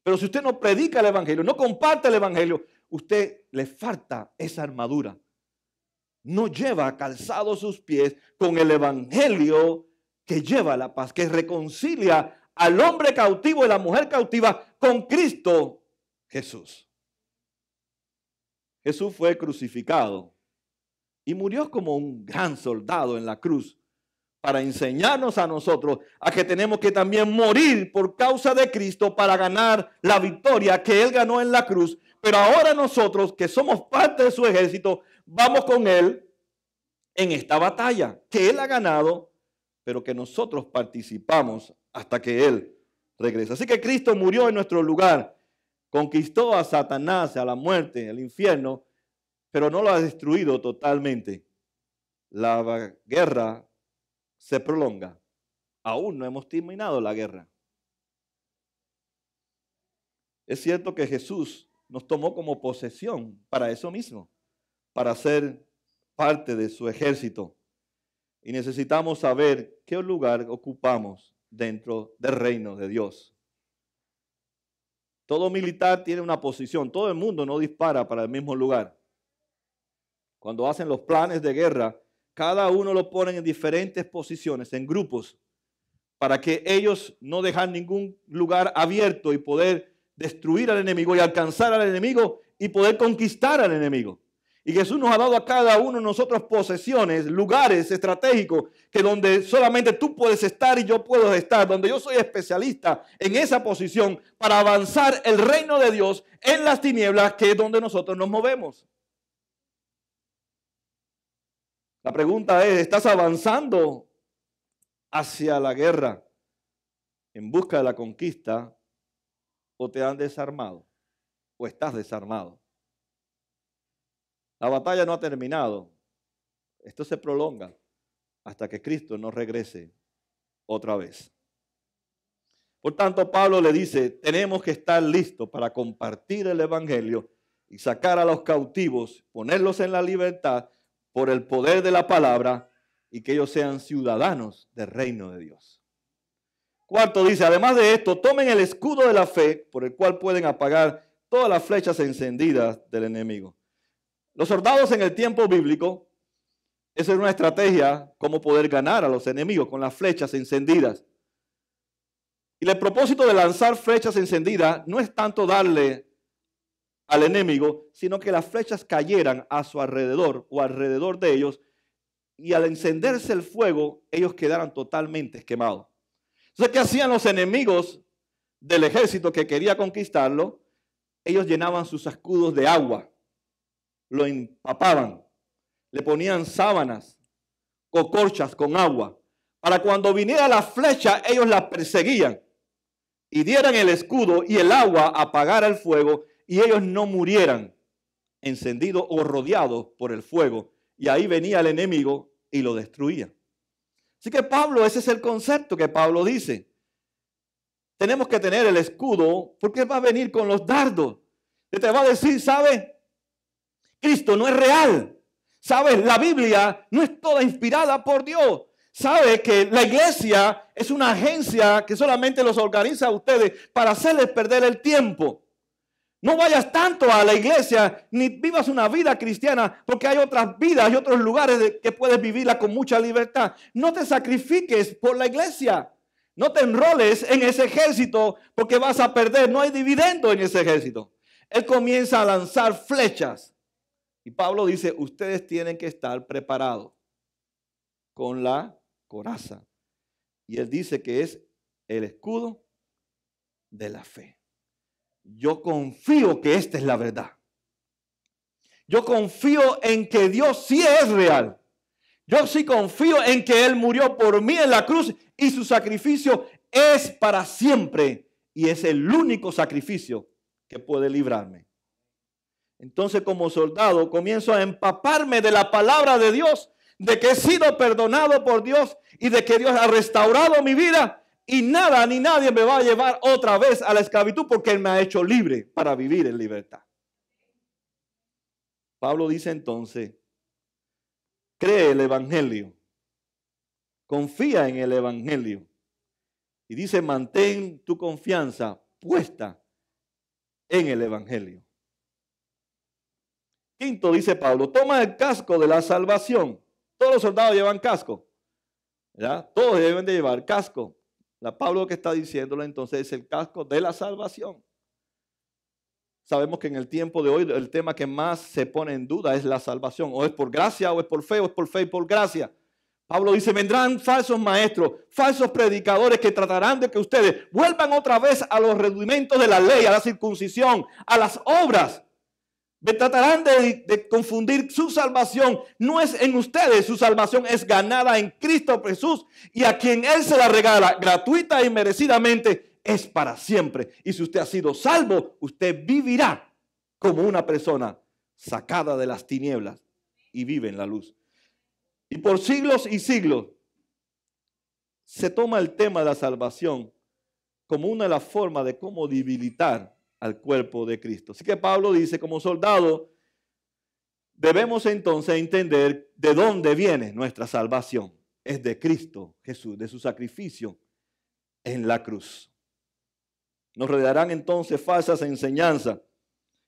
Pero si usted no predica el evangelio, no comparte el evangelio, usted le falta esa armadura. No lleva calzados sus pies con el evangelio que lleva la paz, que reconcilia al hombre cautivo y la mujer cautiva con Cristo Jesús. Jesús fue crucificado y murió como un gran soldado en la cruz para enseñarnos a nosotros a que tenemos que también morir por causa de Cristo para ganar la victoria que Él ganó en la cruz. Pero ahora nosotros, que somos parte de su ejército, vamos con Él en esta batalla que Él ha ganado, pero que nosotros participamos hasta que Él regrese. Así que Cristo murió en nuestro lugar, conquistó a Satanás, a la muerte, al infierno, pero no lo ha destruido totalmente. La guerra se prolonga. Aún no hemos terminado la guerra. Es cierto que Jesús nos tomó como posesión para eso mismo, para ser parte de su ejército. Y necesitamos saber qué lugar ocupamos dentro del reino de Dios. Todo militar tiene una posición. Todo el mundo no dispara para el mismo lugar. Cuando hacen los planes de guerra, cada uno lo ponen en diferentes posiciones, en grupos, para que ellos no dejan ningún lugar abierto y poder destruir al enemigo y alcanzar al enemigo y poder conquistar al enemigo. Y Jesús nos ha dado a cada uno de nosotros posesiones, lugares estratégicos, que donde solamente tú puedes estar y yo puedo estar, donde yo soy especialista en esa posición para avanzar el reino de Dios en las tinieblas, que es donde nosotros nos movemos. La pregunta es, ¿estás avanzando hacia la guerra en busca de la conquista o te han desarmado o estás desarmado? La batalla no ha terminado. Esto se prolonga hasta que Cristo no regrese otra vez. Por tanto, Pablo le dice, tenemos que estar listos para compartir el evangelio y sacar a los cautivos, ponerlos en la libertad por el poder de la palabra y que ellos sean ciudadanos del reino de Dios. Cuarto dice, además de esto, tomen el escudo de la fe por el cual pueden apagar todas las flechas encendidas del enemigo. Los soldados en el tiempo bíblico, esa era una estrategia cómo poder ganar a los enemigos con las flechas encendidas. Y el propósito de lanzar flechas encendidas no es tanto darle al enemigo, sino que las flechas cayeran a su alrededor o alrededor de ellos, y al encenderse el fuego, ellos quedaran totalmente quemados. Entonces, ¿qué hacían los enemigos del ejército que quería conquistarlo? Ellos llenaban sus escudos de agua, lo empapaban, le ponían sábanas o corchas con agua, para cuando viniera la flecha, ellos la perseguían y dieran el escudo y el agua apagara el fuego, y ellos no murieran encendidos o rodeados por el fuego. Y ahí venía el enemigo y lo destruía. Así que Pablo, ese es el concepto que Pablo dice. Tenemos que tener el escudo porque va a venir con los dardos. Y te va a decir, ¿sabes? Cristo no es real. ¿Sabes? La Biblia no es toda inspirada por Dios. ¿Sabe que la iglesia es una agencia que solamente los organiza a ustedes para hacerles perder el tiempo? No vayas tanto a la iglesia ni vivas una vida cristiana, porque hay otras vidas, hay otros lugares que puedes vivirla con mucha libertad. No te sacrifiques por la iglesia. No te enroles en ese ejército porque vas a perder. No hay dividendo en ese ejército. Él comienza a lanzar flechas. Y Pablo dice, ustedes tienen que estar preparados con la coraza. Y él dice que es el escudo de la fe. Yo confío que esta es la verdad. Yo confío en que Dios sí es real. Yo sí confío en que Él murió por mí en la cruz y su sacrificio es para siempre. Y es el único sacrificio que puede librarme. Entonces, como soldado, comienzo a empaparme de la palabra de Dios, de que he sido perdonado por Dios y de que Dios ha restaurado mi vida. Y nada ni nadie me va a llevar otra vez a la esclavitud porque Él me ha hecho libre para vivir en libertad. Pablo dice entonces, cree el evangelio, confía en el evangelio. Y dice, mantén tu confianza puesta en el evangelio. Quinto, dice Pablo, toma el casco de la salvación. Todos los soldados llevan casco, ¿ya? Todos deben de llevar casco. Pablo que está diciéndolo entonces es el casco de la salvación. Sabemos que en el tiempo de hoy el tema que más se pone en duda es la salvación. O es por gracia, o es por fe y por gracia. Pablo dice, vendrán falsos maestros, falsos predicadores que tratarán de que ustedes vuelvan otra vez a los rudimentos de la ley, a la circuncisión, a las obras. Tratarán de confundir su salvación. No es en ustedes, su salvación es ganada en Cristo Jesús, y a quien Él se la regala gratuita y merecidamente es para siempre. Y si usted ha sido salvo, usted vivirá como una persona sacada de las tinieblas y vive en la luz. Y por siglos y siglos se toma el tema de la salvación como una de las formas de cómo debilitar al cuerpo de Cristo. Así que Pablo dice, como soldado, debemos entonces entender de dónde viene nuestra salvación. Es de Cristo Jesús, de su sacrificio en la cruz. Nos rodearán entonces falsas enseñanzas.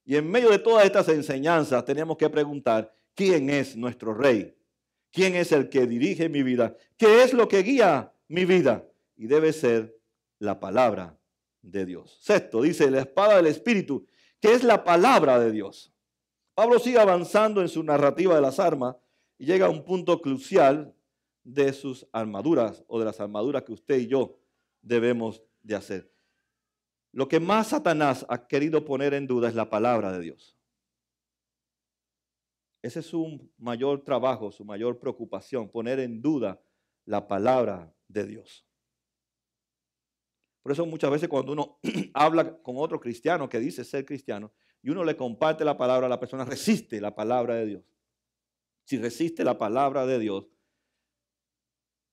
Y en medio de todas estas enseñanzas tenemos que preguntar, ¿quién es nuestro Rey? ¿Quién es el que dirige mi vida? ¿Qué es lo que guía mi vida? Y debe ser la palabra de Dios. Sexto, dice la espada del Espíritu, que es la palabra de Dios. Pablo sigue avanzando en su narrativa de las armas y llega a un punto crucial de sus armaduras o de las armaduras que usted y yo debemos de hacer. Lo que más Satanás ha querido poner en duda es la palabra de Dios. Ese es su mayor trabajo, su mayor preocupación, poner en duda la palabra de Dios. Por eso muchas veces cuando uno habla con otro cristiano que dice ser cristiano y uno le comparte la palabra, la persona resiste la palabra de Dios. Si resiste la palabra de Dios,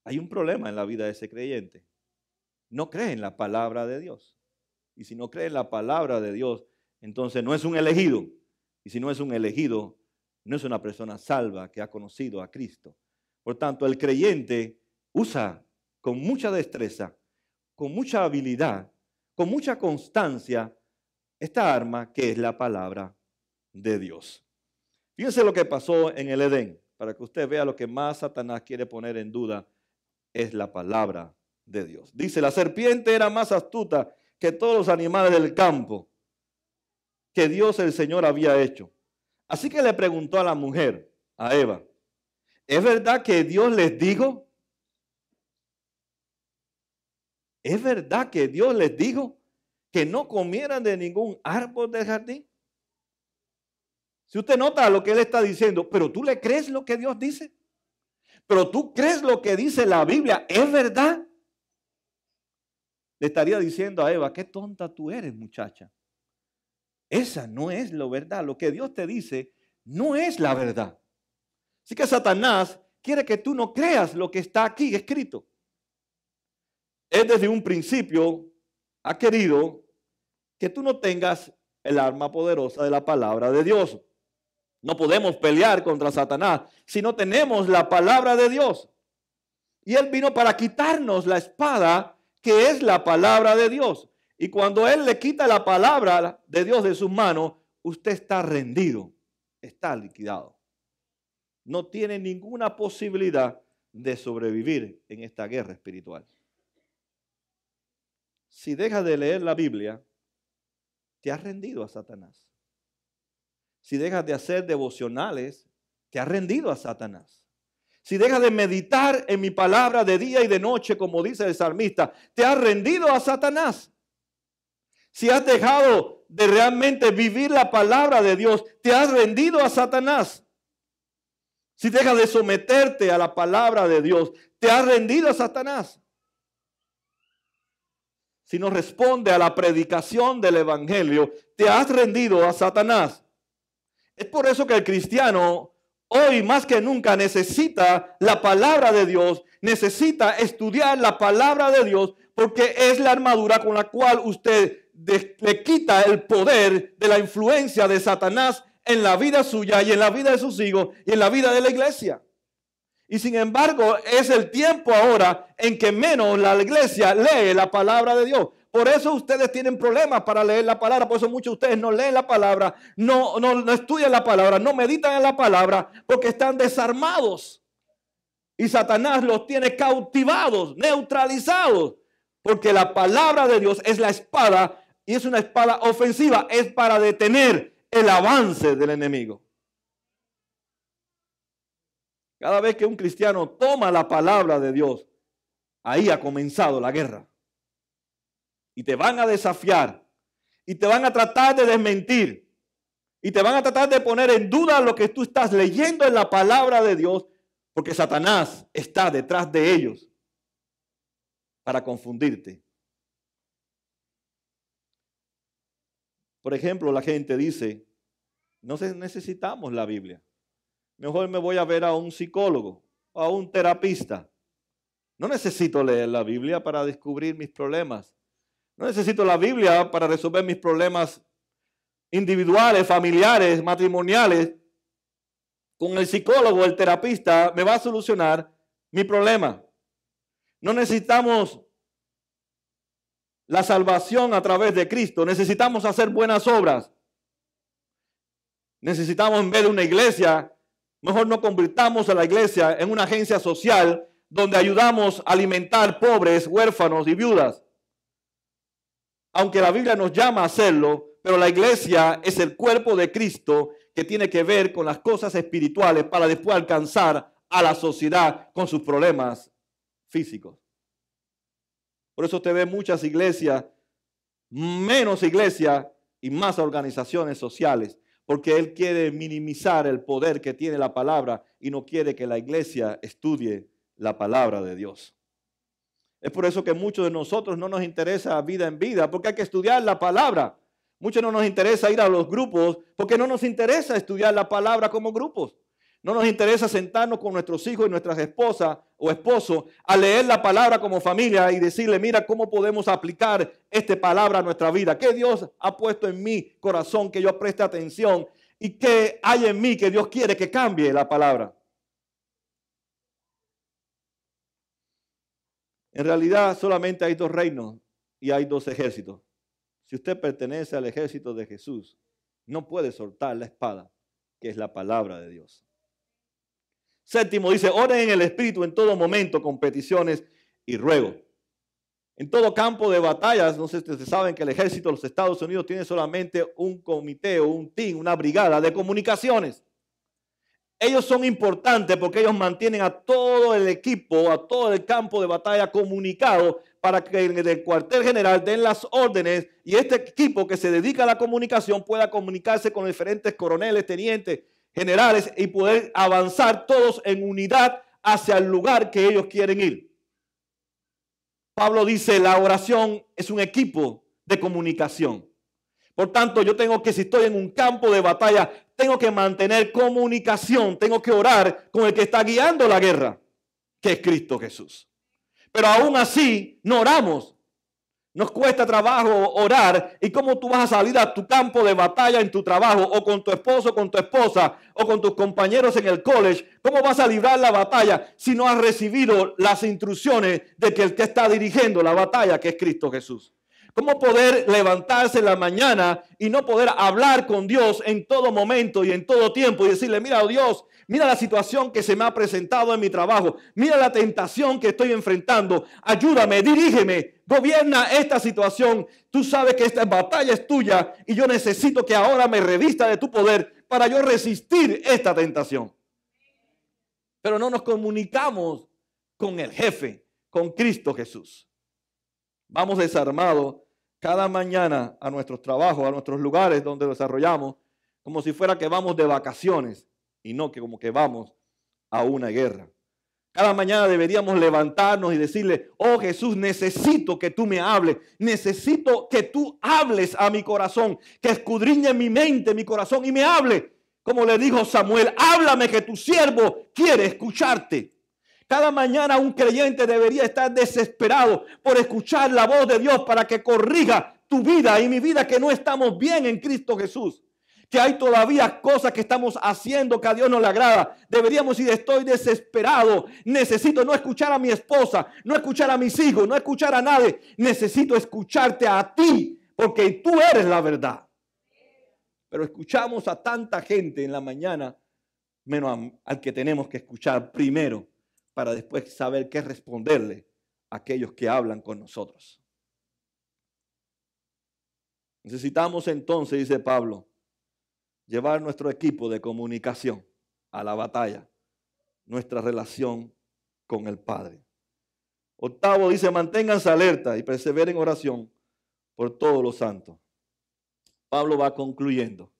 hay un problema en la vida de ese creyente. No cree en la palabra de Dios. Y si no cree en la palabra de Dios, entonces no es un elegido. Y si no es un elegido, no es una persona salva que ha conocido a Cristo. Por tanto, el creyente usa con mucha destreza, con mucha habilidad, con mucha constancia, esta arma que es la palabra de Dios. Fíjense lo que pasó en el Edén, para que usted vea lo que más Satanás quiere poner en duda es la palabra de Dios. Dice, la serpiente era más astuta que todos los animales del campo que Dios el Señor había hecho. Así que le preguntó a la mujer, a Eva, ¿es verdad que Dios les dijo? ¿Es verdad que Dios les dijo que no comieran de ningún árbol del jardín? Si usted nota lo que él está diciendo, pero tú le crees lo que Dios dice, pero tú crees lo que dice la Biblia, ¿es verdad? Le estaría diciendo a Eva, qué tonta tú eres, muchacha. Esa no es la verdad. Lo que Dios te dice no es la verdad. Así que Satanás quiere que tú no creas lo que está aquí escrito. Él desde un principio ha querido que tú no tengas el arma poderosa de la palabra de Dios. No podemos pelear contra Satanás si no tenemos la palabra de Dios. Y él vino para quitarnos la espada que es la palabra de Dios. Y cuando él le quita la palabra de Dios de sus manos, usted está rendido, está liquidado. No tiene ninguna posibilidad de sobrevivir en esta guerra espiritual. Si dejas de leer la Biblia, te has rendido a Satanás. Si dejas de hacer devocionales, te has rendido a Satanás. Si dejas de meditar en mi palabra de día y de noche, como dice el salmista, te has rendido a Satanás. Si has dejado de realmente vivir la palabra de Dios, te has rendido a Satanás. Si dejas de someterte a la palabra de Dios, te has rendido a Satanás. Si no responde a la predicación del evangelio, te has rendido a Satanás. Es por eso que el cristiano hoy más que nunca necesita la palabra de Dios, necesita estudiar la palabra de Dios, porque es la armadura con la cual usted le quita el poder de la influencia de Satanás en la vida suya y en la vida de sus hijos y en la vida de la iglesia. Y sin embargo, es el tiempo ahora en que menos la iglesia lee la palabra de Dios. Por eso ustedes tienen problemas para leer la palabra. Por eso muchos de ustedes no leen la palabra, no estudian la palabra, no meditan en la palabra, porque están desarmados. Y Satanás los tiene cautivados, neutralizados. Porque la palabra de Dios es la espada y es una espada ofensiva. Es para detener el avance del enemigo. Cada vez que un cristiano toma la palabra de Dios, ahí ha comenzado la guerra. Y te van a desafiar. Y te van a tratar de desmentir. Y te van a tratar de poner en duda lo que tú estás leyendo en la palabra de Dios. Porque Satanás está detrás de ellos para confundirte. Por ejemplo, la gente dice, no necesitamos la Biblia. Mejor me voy a ver a un psicólogo o a un terapista. No necesito leer la Biblia para descubrir mis problemas. No necesito la Biblia para resolver mis problemas individuales, familiares, matrimoniales. Con el psicólogo, el terapista, me va a solucionar mi problema. No necesitamos la salvación a través de Cristo. Necesitamos hacer buenas obras. Necesitamos, en vez de una iglesia, mejor no convirtamos a la iglesia en una agencia social donde ayudamos a alimentar pobres, huérfanos y viudas. Aunque la Biblia nos llama a hacerlo, pero la iglesia es el cuerpo de Cristo que tiene que ver con las cosas espirituales para después alcanzar a la sociedad con sus problemas físicos. Por eso usted ve muchas iglesias, menos iglesias y más organizaciones sociales, porque él quiere minimizar el poder que tiene la palabra y no quiere que la iglesia estudie la palabra de Dios. Es por eso que muchos de nosotros no nos interesa vida en vida, porque hay que estudiar la palabra. Muchos no nos interesa ir a los grupos, porque no nos interesa estudiar la palabra como grupos. No nos interesa sentarnos con nuestros hijos y nuestras esposas o esposos a leer la palabra como familia y decirle, mira cómo podemos aplicar esta palabra a nuestra vida. ¿Qué Dios ha puesto en mi corazón que yo preste atención? ¿Y qué hay en mí que Dios quiere que cambie la palabra? En realidad solamente hay dos reinos y hay dos ejércitos. Si usted pertenece al ejército de Jesús, no puede soltar la espada, que es la palabra de Dios. Séptimo dice, oren en el Espíritu en todo momento con peticiones y ruegos. En todo campo de batallas, no sé si ustedes saben que el ejército de los Estados Unidos tiene solamente un comité o un team, una brigada de comunicaciones. Ellos son importantes porque ellos mantienen a todo el equipo, a todo el campo de batalla comunicado para que en el cuartel general den las órdenes y este equipo que se dedica a la comunicación pueda comunicarse con diferentes coroneles, tenientes, generales y poder avanzar todos en unidad hacia el lugar que ellos quieren ir. Pablo dice, la oración es un equipo de comunicación. Por tanto, yo tengo que, si estoy en un campo de batalla, tengo que mantener comunicación, tengo que orar con el que está guiando la guerra, que es Cristo Jesús. Pero aún así, no oramos. Nos cuesta trabajo orar. ¿Y cómo tú vas a salir a tu campo de batalla en tu trabajo o con tu esposo, con tu esposa o con tus compañeros en el college? ¿Cómo vas a librar la batalla si no has recibido las instrucciones de que el que está dirigiendo la batalla, que es Cristo Jesús? ¿Cómo poder levantarse en la mañana y no poder hablar con Dios en todo momento y en todo tiempo y decirle, mira, Dios, mira la situación que se me ha presentado en mi trabajo, mira la tentación que estoy enfrentando, ayúdame, dirígeme, gobierna esta situación. Tú sabes que esta batalla es tuya y yo necesito que ahora me revista de tu poder para yo resistir esta tentación. Pero no nos comunicamos con el jefe, con Cristo Jesús. Vamos desarmados cada mañana a nuestros trabajos, a nuestros lugares donde desarrollamos, como si fuera que vamos de vacaciones y no que como que vamos a una guerra. Cada mañana deberíamos levantarnos y decirle, oh Jesús, necesito que tú me hables, necesito que tú hables a mi corazón, que escudriñe mi mente, mi corazón y me hable. Como le dijo Samuel, háblame que tu siervo quiere escucharte. Cada mañana un creyente debería estar desesperado por escuchar la voz de Dios para que corrija tu vida y mi vida, que no estamos bien en Cristo Jesús. Que hay todavía cosas que estamos haciendo que a Dios no le agrada. Deberíamos decir, estoy desesperado. Necesito no escuchar a mi esposa, no escuchar a mis hijos, no escuchar a nadie. Necesito escucharte a ti, porque tú eres la verdad. Pero escuchamos a tanta gente en la mañana, menos al que tenemos que escuchar primero, para después saber qué responderle a aquellos que hablan con nosotros. Necesitamos entonces, dice Pablo, llevar nuestro equipo de comunicación a la batalla, nuestra relación con el Padre. Octavo dice, manténganse alerta y perseveren en oración por todos los santos. Pablo va concluyendo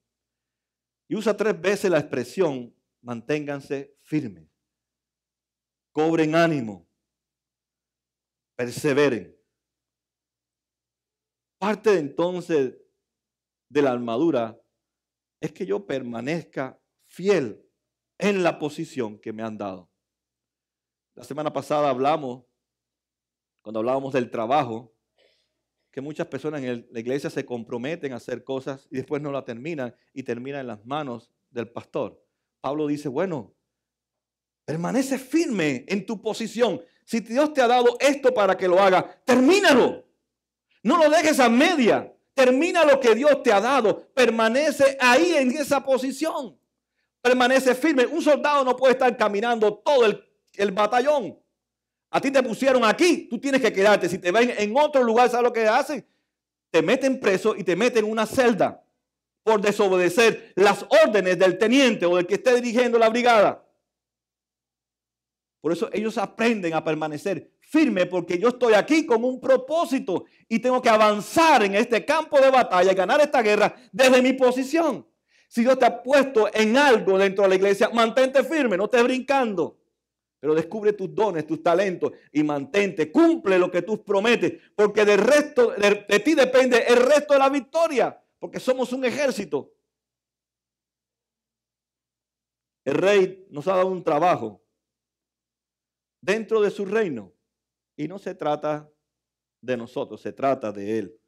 y usa 3 veces la expresión, manténganse firmes. Cobren ánimo, perseveren. Parte entonces de la armadura es que yo permanezca fiel en la posición que me han dado. La semana pasada cuando hablábamos del trabajo, que muchas personas en la iglesia se comprometen a hacer cosas y después no la terminan y terminan en las manos del pastor. Pablo dice, bueno, permanece firme en tu posición. Si Dios te ha dado esto para que lo haga, termínalo. No lo dejes a media. Termina lo que Dios te ha dado. Permanece ahí en esa posición. Permanece firme. Un soldado no puede estar caminando todo el batallón. A ti te pusieron aquí, tú tienes que quedarte. Si te ven en otro lugar, ¿sabes lo que hacen? Te meten preso y te meten en una celda por desobedecer las órdenes del teniente o del que esté dirigiendo la brigada. Por eso ellos aprenden a permanecer firme, porque yo estoy aquí con un propósito y tengo que avanzar en este campo de batalla y ganar esta guerra desde mi posición. Si Dios te ha puesto en algo dentro de la iglesia, mantente firme, no estés brincando. Pero descubre tus dones, tus talentos y mantente, cumple lo que tú prometes, porque del resto de ti depende el resto de la victoria, porque somos un ejército. El rey nos ha dado un trabajo dentro de su reino y no se trata de nosotros, se trata de Él.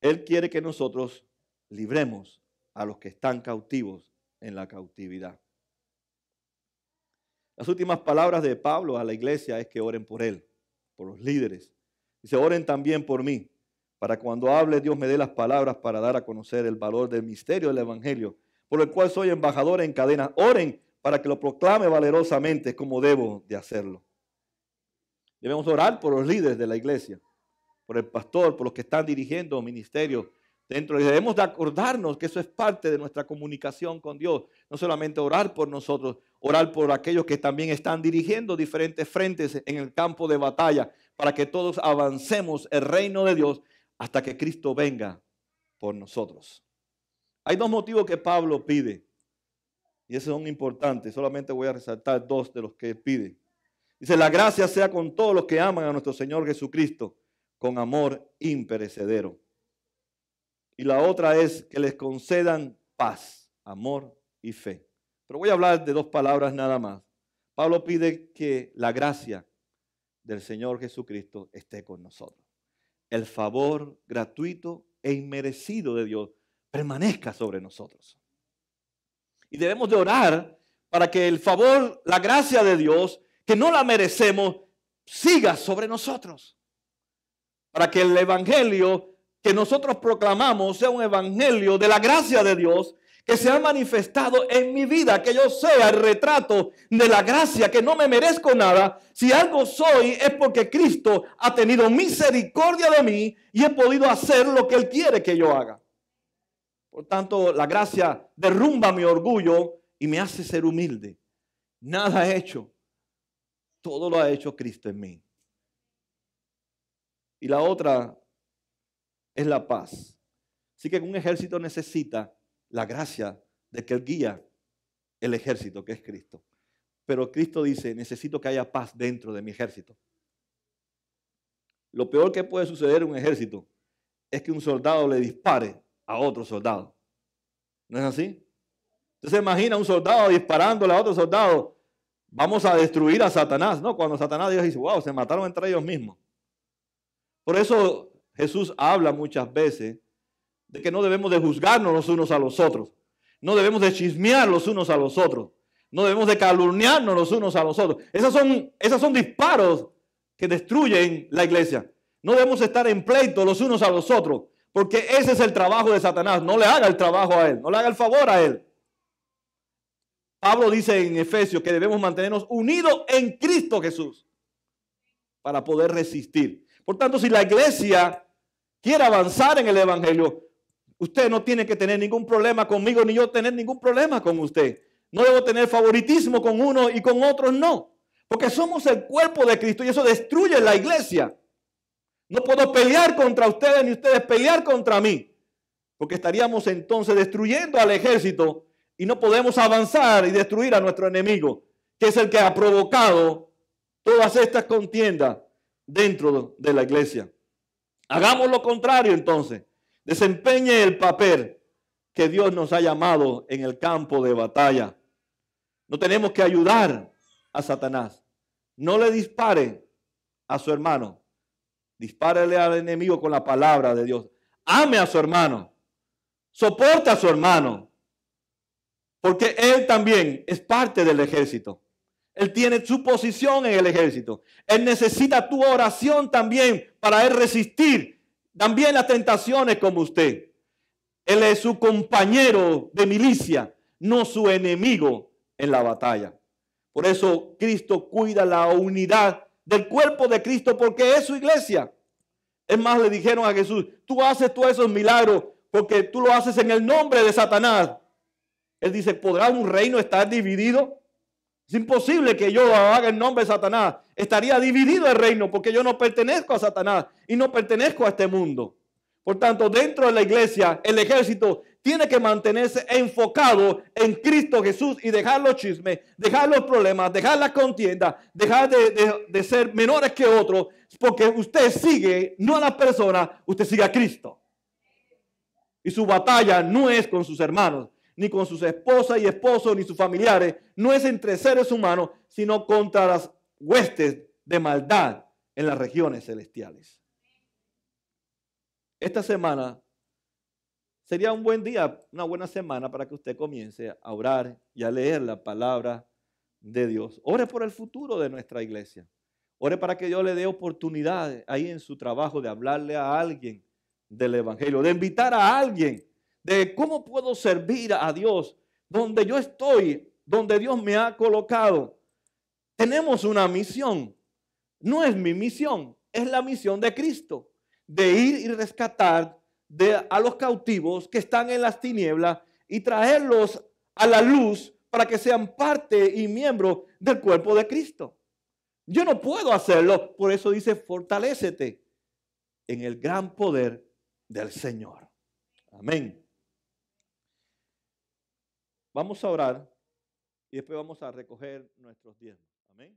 Él quiere que nosotros libremos a los que están cautivos en la cautividad. Las últimas palabras de Pablo a la iglesia es que oren por él, por los líderes. Dice, oren también por mí, para cuando hable Dios me dé las palabras para dar a conocer el valor del misterio del evangelio, por el cual soy embajador en cadena. Oren para que lo proclame valerosamente como debo de hacerlo. Debemos orar por los líderes de la iglesia, por el pastor, por los que están dirigiendo ministerios dentro. Y debemos de acordarnos que eso es parte de nuestra comunicación con Dios. No solamente orar por nosotros, orar por aquellos que también están dirigiendo diferentes frentes en el campo de batalla, para que todos avancemos el reino de Dios hasta que Cristo venga por nosotros. Hay dos motivos que Pablo pide, y esos son importantes. Solamente voy a resaltar dos de los que él pide. Dice: la gracia sea con todos los que aman a nuestro Señor Jesucristo con amor imperecedero. Y la otra es que les concedan paz, amor y fe. Pero voy a hablar de dos palabras nada más. Pablo pide que la gracia del Señor Jesucristo esté con nosotros. El favor gratuito e inmerecido de Dios permanezca sobre nosotros. Y debemos de orar para que el favor, la gracia de Dios, que no la merecemos, siga sobre nosotros. Para que el evangelio que nosotros proclamamos sea un evangelio de la gracia de Dios, que se ha manifestado en mi vida, que yo sea el retrato de la gracia, que no me merezco nada. Si algo soy es porque Cristo ha tenido misericordia de mí y he podido hacer lo que Él quiere que yo haga. Por tanto, la gracia derrumba mi orgullo y me hace ser humilde. Nada he hecho, todo lo ha hecho Cristo en mí. Y la otra es la paz. Así que un ejército necesita la gracia de que Él guía el ejército, que es Cristo. Pero Cristo dice: necesito que haya paz dentro de mi ejército. Lo peor que puede suceder en un ejército es que un soldado le dispare a otro soldado. ¿No es así? Usted se imagina un soldado disparándole a otro soldado. Vamos a destruir a Satanás, ¿no? Cuando Satanás dice: wow, se mataron entre ellos mismos. Por eso Jesús habla muchas veces de que no debemos de juzgarnos los unos a los otros. No debemos de chismear los unos a los otros. No debemos de calumniarnos los unos a los otros. Esos son disparos que destruyen la iglesia. No debemos estar en pleito los unos a los otros, porque ese es el trabajo de Satanás. No le haga el trabajo a él, no le haga el favor a él. Pablo dice en Efesios que debemos mantenernos unidos en Cristo Jesús para poder resistir. Por tanto, si la iglesia quiere avanzar en el evangelio, usted no tiene que tener ningún problema conmigo, ni yo tener ningún problema con usted. No debo tener favoritismo con uno y con otros no. Porque somos el cuerpo de Cristo y eso destruye la iglesia. No puedo pelear contra ustedes ni ustedes pelear contra mí. Porque estaríamos entonces destruyendo al ejército y no podemos avanzar y destruir a nuestro enemigo, que es el que ha provocado todas estas contiendas dentro de la iglesia. Hagamos lo contrario entonces. Desempeñe el papel que Dios nos ha llamado en el campo de batalla. No tenemos que ayudar a Satanás. No le dispare a su hermano. Dispárele al enemigo con la palabra de Dios. Ame a su hermano. Soporte a su hermano. Porque él también es parte del ejército. Él tiene su posición en el ejército. Él necesita tu oración también para él resistir también las tentaciones como usted. Él es su compañero de milicia, no su enemigo en la batalla. Por eso Cristo cuida la unidad del cuerpo de Cristo porque es su iglesia. Es más, le dijeron a Jesús: tú haces todos esos milagros porque tú lo haces en el nombre de Satanás. Él dice: ¿podrá un reino estar dividido? Es imposible que yo haga en nombre de Satanás. Estaría dividido el reino porque yo no pertenezco a Satanás y no pertenezco a este mundo. Por tanto, dentro de la iglesia, el ejército tiene que mantenerse enfocado en Cristo Jesús y dejar los chismes, dejar los problemas, dejar las contiendas, dejar de ser menores que otros, porque usted sigue no a la persona, usted sigue a Cristo. Y su batalla no es con sus hermanos, ni con sus esposas y esposos, ni sus familiares. No es entre seres humanos, sino contra las huestes de maldad en las regiones celestiales. Esta semana sería un buen día, una buena semana para que usted comience a orar y a leer la palabra de Dios. Ore por el futuro de nuestra iglesia. Ore para que Dios le dé oportunidad ahí en su trabajo de hablarle a alguien del evangelio, de invitar a alguien, de cómo puedo servir a Dios donde yo estoy, donde Dios me ha colocado. Tenemos una misión. No es mi misión, es la misión de Cristo, de ir y rescatar a los cautivos que están en las tinieblas y traerlos a la luz para que sean parte y miembro del cuerpo de Cristo. Yo no puedo hacerlo, por eso dice, fortalécete en el gran poder del Señor. Amén. Vamos a orar y después vamos a recoger nuestros diezmos. Amén.